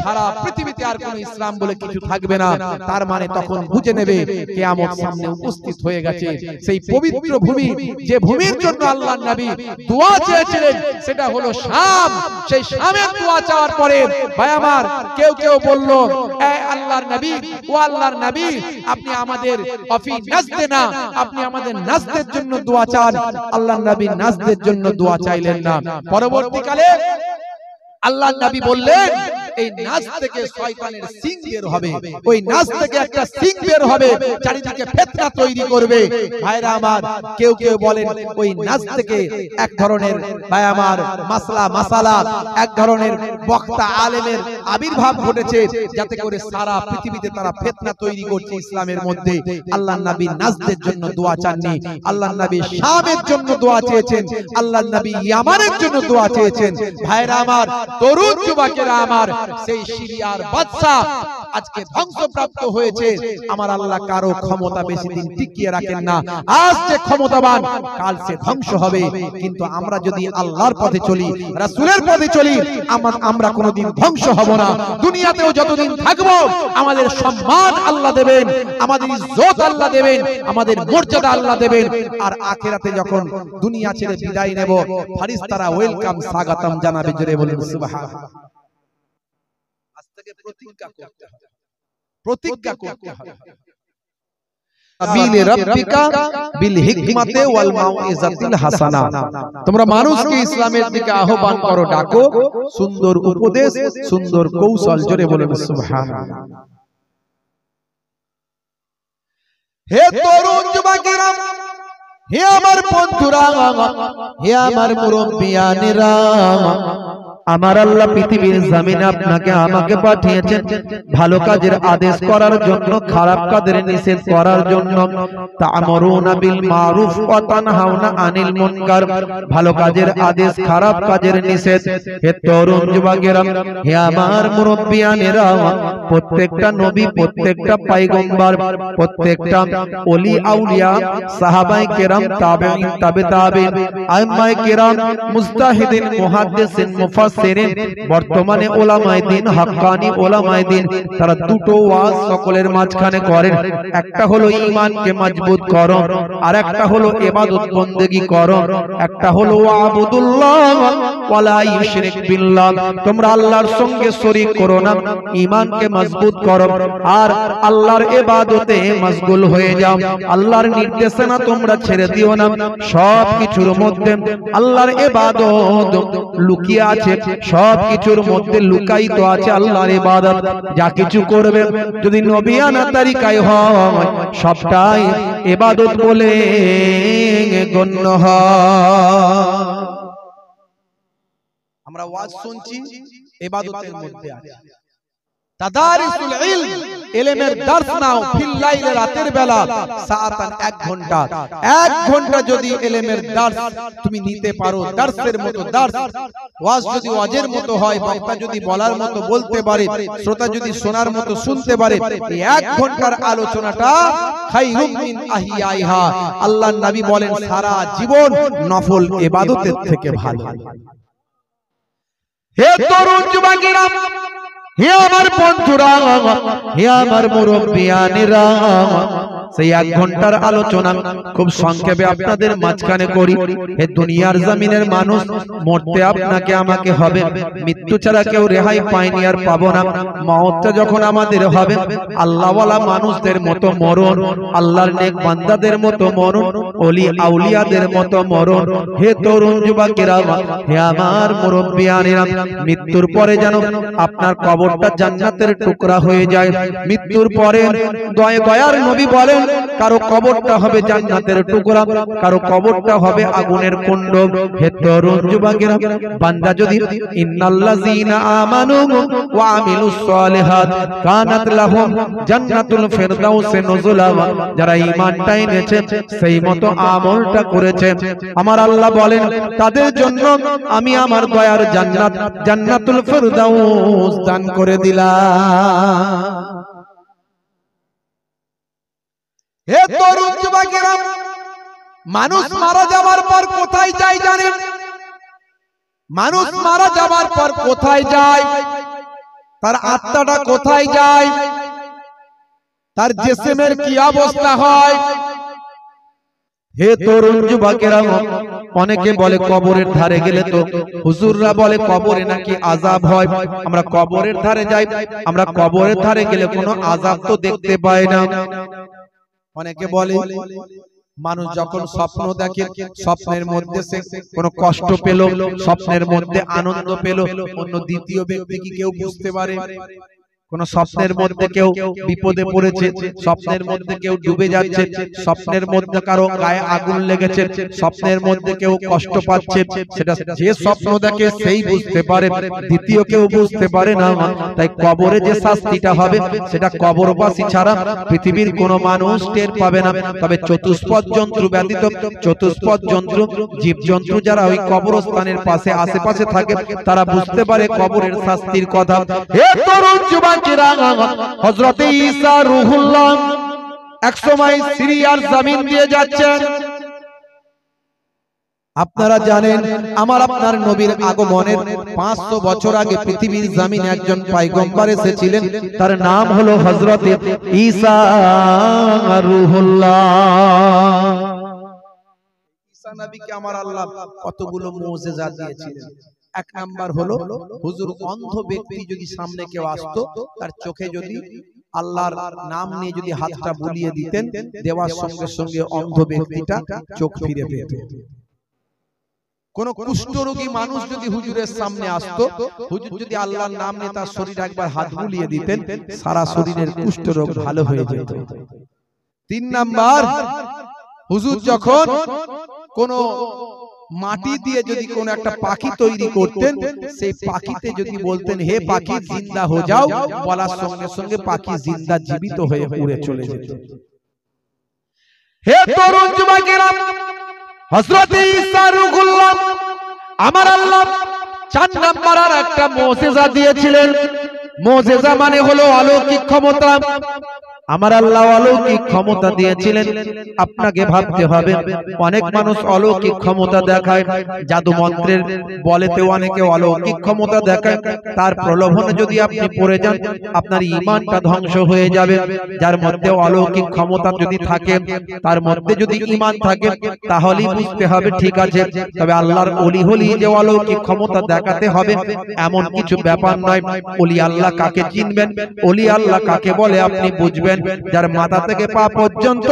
সারা পৃথিবীতে আর কোনো ইসলাম বলে কিছু থাকবে না। তার মানে তখন বুঝে নেবে কিয়ামত সামনে উপস্থিত হয়ে গেছে। সেই পবিত্র ভূমি, যে ভূমির জন্য আল্লাহর নবী দোয়া চেয়েছিলেন, সেটা হলো শাম। সেই শামের দোয়া চাওয়ার পরে ভাই আমার, কেউ কেউ বলল, এ আল্লাহর নবী, ও আল্লাহর নবী, আপনি আমাদের অফি নাজদে না, আপনি আমাদের নাজদের জন্য দোয়া চান। আল্লাহর নবী নাজদের জন্য দোয়া চাইলেন না। পরবর্তীকালে আল্লাহর নবী বললেন, এই নাজ থেকে শয়তানের সিং বের হবে, ওই নাজ থেকে একটা সিং বের হবে, চারিদিকে ফিতনা তৈরি করবে। ভাইরা আমার, কেউ কেউ বলেন ওই নাজ থেকে এক ধরনের ভাই আমার মাসালা এক ধরনের বক্তা আলেমের আবির্ভাব ঘটেছে, যাতে করে সারা পৃথিবীতে তারা ফিতনা তৈরি করছে ইসলামের মধ্যে। আল্লাহর নবী নাজদের জন্য দোয়া চাননি, আল্লাহর নবী শামের জন্য দোয়া চেয়েছেন, আল্লাহর নবী ইয়ামানের জন্য দোয়া চেয়েছেন। ভাইরা আমার, তরুণ যুবকেরা আমার, সেই সিরিয়ার বাদশা আজকে ধ্বংসপ্রাপ্ত হয়েছে। আমার আল্লাহ কারো ক্ষমতা বেশি দিন টিকিয়ে রাখেন না। আজ যে ক্ষমতাবান, কাল সে ধ্বংস হবে। কিন্তু আমরা যদি আল্লাহর পথে চলি, রাসূলের পথে চলি, আমরা কোনোদিন ধ্বংস হব না। দুনিয়াতেও যতদিন থাকবো, আমাদের সম্মান আল্লাহ দেবেন, আমাদের ইজ্জত আল্লাহ দেবেন, আমাদের মর্যাদা আল্লাহ দেবেন। আর আখিরাতে যখন দুনিয়া ছেড়ে বিদায় নেব, ফেরেশতারা ওয়েলকাম, স্বাগতম জানাবে। জোরে বলুন সুবহানাল্লাহ। আজ থেকে প্রতিজ্ঞা করতে হবে, প্রতিজ্ঞা করতে হবে। সাবিলে রাব্বিকা বিল হিকমাতে ওয়াল মাউইজাতিল হাসানা। তোমরা মানুষকে ইসলামের দিকে আহ্বান করো, ডাকো, সুন্দর উপদেশ, সুন্দর কৌশল। জোরে বলুন সুবহানাল্লাহ। হে তরুণ যুবকেরা, হে আমার বন্ধুরা, হে আমার মুরব্বিয়ানেরা, আমার আল্লাহ পৃথিবীর জমিনে আপনাকে আমাকে পাঠিয়েছেন ভালো কাজের আদেশ করার জন্য, খারাপ কাজের নিষেধ করার জন্য। তা'মুরুনা বিল মারুফ ওয়া তানহাউনা আনিল মুনকার। ভালো কাজের আদেশ, খারাপ কাজের নিষেধ। হে তরুণ যুবকেরা, হে আমার মুরব্বিয়ানেরা, প্রত্যেকটা নবী, প্রত্যেকটা পয়গম্বর, প্রত্যেকটা ওলি আউলিয়া, সাহাবায়ে কেরাম, তাবেঈন, তাবে তাবেঈন, আইম্মায়ে কেরাম, মুজতাহিদিন, মুহাদ্দিসিন, মুফাসসিরিন, বর্তমানে ওলামায়ে দ্বীন, হাক্কানি ওলামায়ে দ্বীন, তারা দুটো ওয়াজ সকলের মাঝখানে করেন। একটা হলো ঈমানকে মজবুত করো, আর একটা হলো ইবাদত বন্দেগী করো। একটা হলো ওয়াবুদুল্লাহ ওয়ালা ইউশরিক বিল্লাহ, তোমরা আল্লাহর সঙ্গে শরীক করো না, ঈমানকে মজবুত করো, আর আল্লাহর ইবাদতে মশগুল হয়ে যাও। আল্লাহর নির্দেশনা তোমরা ছেড়ে দিও না। সব কিছুর মধ্যে আল্লাহর ইবাদত লুকিয়ে আছে, সব কিছুর মধ্যে লুকায়িত আছে আল্লাহর ইবাদত। যা কিছু করবে যদি নবিয়ানা তরিকায় হয়, সবটাই ইবাদত বলে গণ্য হয়। আমরা ওয়াজ শুনছি, ইবাদতের মধ্যে আছে। তাদারিসুল ইলম, ইলমের দর্স নাও, ফিল লাইল, রাতের বেলা, সাআতান, 1 ঘন্টা। 1 ঘন্টা যদি ইলমের দর্স তুমি নিতে পারো, দর্সের মতো দর্স, ওয়াজ যদি ওয়াজের মতো হয়, বক্তা যদি বলার মতো বলতে পারে, শ্রোতা যদি শোনার মতো শুনতে পারে, এই 1 ঘন্টার আলোচনাটা খায়রুম মিন আহিয়াইহা। আল্লাহর নবী বলেন, সারা জীবন নফল ইবাদতের থেকে ভালো। হে তরুণ যুবকেরা, হে আমার বন্ধুরা, হে আমার মুরব্বিয়ানেরা, সেই 1 ঘন্টার আলোচনা খুব সংক্ষেপে আপনাদের মাঝখানে করি। হে দুনিয়ার জমিনের মানুষ, মরতে আপনাকে আমাকে হবে, মৃত্যু ছাড়া কেউ রেহাই পায়নি আর পাবো না। মওতটা যখন আমাদের হবে, আল্লাহওয়ালা মানুষদের মতো মরণ, আল্লাহর নেক বান্দাদের মতো মরণ, ওলি আউলিয়াদের মতো মরণ। হে তরুণ যুবকেরা, হে আমার মুরব্বিয়ানেরা, মৃত্যুর পরে যেন আপনার কবরটা জান্নাতের টুকরা হয়ে যায়। মৃত্যুর পরে দয়ার নবী বলেন, বলেন কারো কবরটা হবে জান্নাতের টুকরা, কারো কবরটা হবে আগুনের কুণ্ড। হে তরুণ যুবকেরা, বান্দা যদি ইন্নাল্লাযীনা আমানু ওয়া আমিলুস সালিহাত কানাত লাহুম জান্নাতুল ফিরদাউসে নুজুলা, যারা ঈমানটা এনেছে সেই মতো আমলটা করেছে, আমার আল্লাহ বলেন তাদের জন্য আমি আমার দয়ার জান্নাত জান্নাতুল ফিরদাউস দান করে দিলাম। হে তরুণ যুবকেরা, মানুষ মারা যাওয়ার পর কোথায় যায় জানেন? মানুষ মারা যাওয়ার পর কোথায় যায়? তার আত্মাটা কোথায় যায়? তার জিসমের কি অবস্থা হয়? হে তরুণ যুবকেরা, অনেকে বলে কবরের ধারে গেলে তো, হুজুররা বলে কবরে নাকি আযাব হয়। আমরা কবরের ধারে যাই, আমরা কবরের ধারে গেলে কোনো আযাব তো দেখতে পাই না। অনেকে বলে মানুষ যখন স্বপ্ন দেখে, স্বপ্নের মধ্যে সে কোনো কষ্ট পেল, স্বপ্নের মধ্যে আনন্দ পেল, অন্য দ্বিতীয় ব্যক্তি কি কেউ বুঝতে পারে? কোন স্বপ্নের মধ্যে কেউ বিপদে পড়েছে, স্বপ্নের মধ্যে কেউ ডুবে যাচ্ছে, স্বপ্নের মধ্যে কারো গায়ে আগুন লেগেছে, স্বপ্নের মধ্যে কেউ কষ্ট পাচ্ছে, সেটা যে স্বপ্ন দেখে সেই বুঝতে পারে, দ্বিতীয় কেউ বুঝতে পারে না। তাই কবরে যে শাস্তিটা হবে সেটা কবরবাসী ছাড়া পৃথিবীর কোনো মানুষ টের পাবে না। তবে চতুষ্পদ জন্তু ব্যতীত, চতুষ্পদ জন্তু জীবজন্তু যারা ওই কবরস্থানের পাশে আশেপাশে থাকে তারা বুঝতে পারে কবরের শাস্তির কথা। হে তরুণ যুবক, হযরত ঈসা রূহুল্লাহ একসময় সিরিয়ার জমিন দিয়ে যাচ্ছেন। আপনারা জানেন আমার আপনার নবীর আগমনের 500 বছর আগে পৃথিবীর জমিনে একজন পয়গম্বর এসেছিলেন, তার নাম হলো হযরত ঈসা রূহুল্লাহ। ঈসা নবীকে আমার আল্লাহ কতগুলো মুজিজা দিয়েছিলেন। এক নাম্বার হলো হুজুর অন্ধ ব্যক্তি যদি সামনে কেউ আসতো, তার চোখে যদি আল্লাহর নাম নিয়ে যদি হাতটা বুলিয়ে দিতেন, দেওয়ার সঙ্গে সঙ্গে অন্ধ ব্যক্তিটা চোখ ফিরে পেত। কোন কুষ্ঠরোগী মানুষ যদি হুজুরের সামনে আসতো, হুজুর যদি আল্লাহর নাম নিয়ে তার শরীরে একবার হাত বুলিয়ে দিতেন, সারা শরীরের কুষ্ঠরোগ ভালো হয়ে যেত। 3 নাম্বার, হুজুর যখন কোন মাটি দিয়ে যদি কোন একটা পাখি তৈরি করতেন, সেই পাখিতে যদি বলতেন হে পাখি জিন্দা হয়ে যাও, বলার সঙ্গে সঙ্গে পাখি জিন্দা জীবিত হয়ে উড়ে চলে যেত। হে তরুণ যুবকেরা, হযরত ঈসা রূহুল্লাহ আমার আল্লাহ 4 নাম্বার আর একটা মুজিজা দিয়েছিলেন। মুজিজা মানে হলো অলৌকিক ক্ষমতা। আমার আল্লাহ অলৌকিক ক্ষমতা দিয়েছিলেন। আপনাকে ভাবতে হবে, অনেক মানুষ অলৌকিক ক্ষমতা দেখায়, জাদু মন্ত্রের বলেতেও অনেকে অলৌকিক ক্ষমতা দেখায়। তার প্রলোভনে যদি আপনি পড়ে যান, আপনার ঈমানটা ধ্বংস হয়ে যাবে। যার মধ্যে অলৌকিক ক্ষমতা যদি থাকে, তার মধ্যে যদি ঈমান থাকে, তাহলেই বুঝতে হবে ঠিক আছে। তবে আল্লাহর ওলি হলি যে অলৌকিক ক্ষমতা দেখাতে হবে এমন কিছু ব্যাপার নয়। ওলি আল্লাহ কাকে চিনবেন, ওলি আল্লাহ কাকে বলে আপনি বুঝবেন যার মাথা থেকে পা পর্যন্ত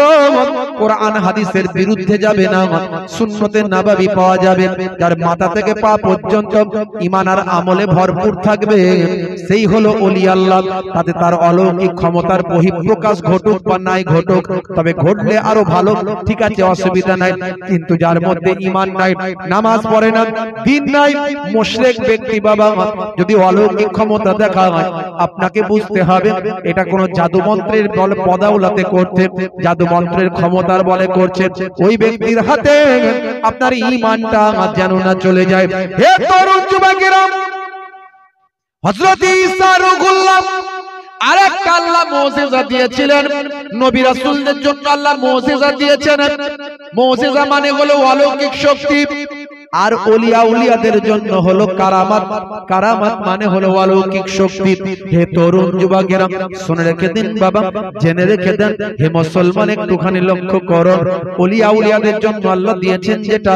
কোরআন হাদিসের বিরুদ্ধে যাবে না, সুন্নতে নববী পাওয়া যাবে, যার মাথা থেকে পা পর্যন্ত ঈমান আর আমলে ভরপুর থাকবে, সেই হলো ওলি আল্লাহ। তাতে তার অলৌকিক ক্ষমতার বহিঃপ্রকাশ ঘটুক বা নাই ঘটুক, তবে ঘটলে আরো ভালো, ঠিক আছে, অসুবিধা নাই। কিন্তু যার মধ্যে ঈমান নাই, নামাজ পড়ে না, দিন নাই, মুশরিক ব্যক্তি বাবা যদি অলৌকিক ক্ষমতা দেখা হয়, আপনাকে বুঝতে হবে এটা কোনো জাদু মন্ত্রের বলে পদাউলাতে করতে, জাদু মন্ত্রের ক্ষমতার বলে করছে, ওই ব্যক্তির হাতে আপনার ঈমানটা যেন না চলে যায়। হে তরুণ যুবকেরা, হযরত ঈসা রূহুল্লাহ আরেকটা আল্লাহ মুজিজা দিয়েছিলেন। নবী রাসূলদের জন্য আল্লাহ মুজিজা দিয়েছেন। মুজিজা মানে হলো অলৌকিক শক্তি, আর ওলিয়া উলিয়াদের জন্য হলো কারামাত। কারামাত মানে হলো অলৌকিক শক্তি। হে তরুণ যুবকেরা, শুনে রেখে দিন বাবা, জেনে রেখে দেন, হে মুসলমান একটুখানি লক্ষ্য করুন, ওলিয়া উলিয়াদের জন্য আল্লাহ দিয়েছেন যেটা,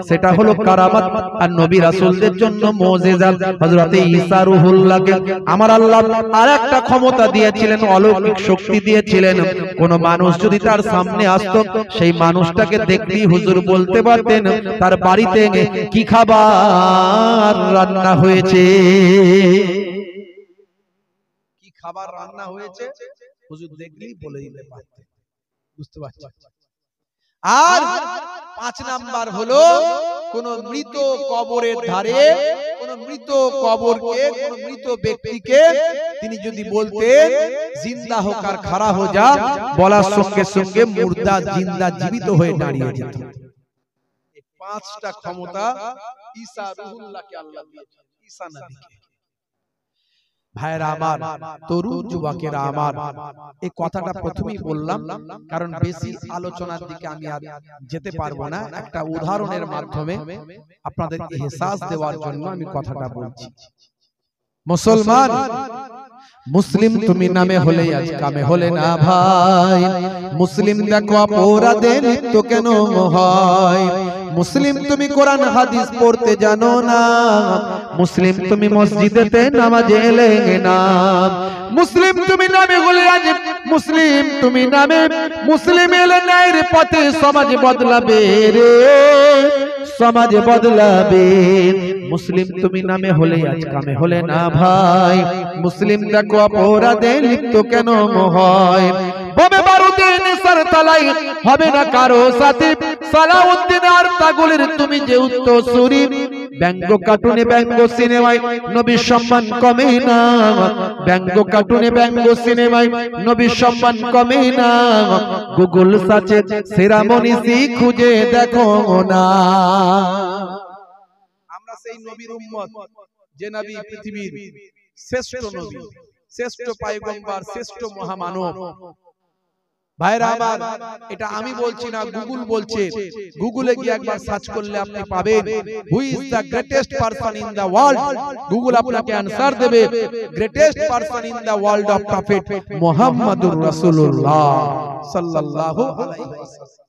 সেটা হলো কারামাত। আর নবী রাসূলদের জন্য মুজিজা। হযরত ঈসা রূহুল্লাহকে আমার আল্লাহ আরেকটা ক্ষমতা দিয়েছিলেন, অলৌকিক শক্তি দিয়েছিলেন। কোন মানুষ যদি তার সামনে আসতো, সেই মানুষটাকে দেখলেই হুজুর বলতে পারতেন তার বাড়িতে কি খাবার রান্না হয়েছে। কি খাবার রান্না হয়েছে হুজুর দেখলেই বলে দিতে পারতেন। বুঝতে পারছেন? আর 5 নাম্বার হলো কোন মৃত কবরের ধারে কোন মৃত কবরকে কোন মৃত ব্যক্তিকে তিনি যদি বলতেন জিন্দা হোক আর খাড়া হো যা, বলার সঙ্গে সঙ্গে মুর্দা জিন্দা জীবিত হয়ে দাঁড়িয়ে যেত। এই 5টা ক্ষমতা ঈসা রুহুল্লাহকে আল্লাহ দিয়েছেন, ঈসা নবীকে। ভাইরা আমার, তরুণ যুবকেরা আমার, এই কথাটা প্রথমেই বললাম কারণ বেশি আলোচনার দিকে আমি আর যেতে পারবো না। একটা উদাহরণের মাধ্যমে আপনাদের ইহসাস দেওয়ার জন্য আমি কথাটা বলছি। মুসলমান, মুসলিম তুমি নামে হলে আজ কামে হলে না ভাই। মুসলিম দেখো অপরাধে লিপ্ত কেন হয়। মুসলিম তুমি কোরআন হাদিস পড়তে জানো না। মুসলিম তুমি মসজিদেতে নামাজে এলে না। মুসলিম তুমি নামে হলে আজ মুসলিম তুমি নামে মুসলিম এলে ন্যায়ের পথে সমাজ বদলাবে রে, সমাজ বদলাবে। মুসলিম তুমি নামে হলে আজ কামে হলে না ভাই। মুসলিম দেখো অপরাধে লিপ্ত কেন হয়। বোমে বারুদে নেশার তালাই হবে না কারো সাথে। সালাউদ্দিন আর তাগুলের তুমি যে উত্তরসূরি। ব্যঙ্গ কার্টুনে ব্যঙ্গ সিনেমায় নবীর সম্মান কমে না। ব্যঙ্গ কার্টুনে ব্যঙ্গ সিনেমায় নবীর সম্মান কমে না। গুগল সার্চে সেরা মনীষী খুঁজে দেখো না। আমরা সেই নবীর উম্মত যে নবী পৃথিবীর শ্রেষ্ঠ নবী, শ্রেষ্ঠ পয়গম্বর, শ্রেষ্ঠ মহামানব। ভাইরা আমার, এটা আমি বলছি না, গুগল বলছে। গুগলে গিয়ে একবার সার্চ করলে আপনি পাবেন who is the greatest person in the world. Google আপনাকে আনসার দেবে greatest person in the world of prophet মুহাম্মাদুর রাসূলুল্লাহ সাল্লাল্লাহু আলাইহি ওয়াসাল্লাম।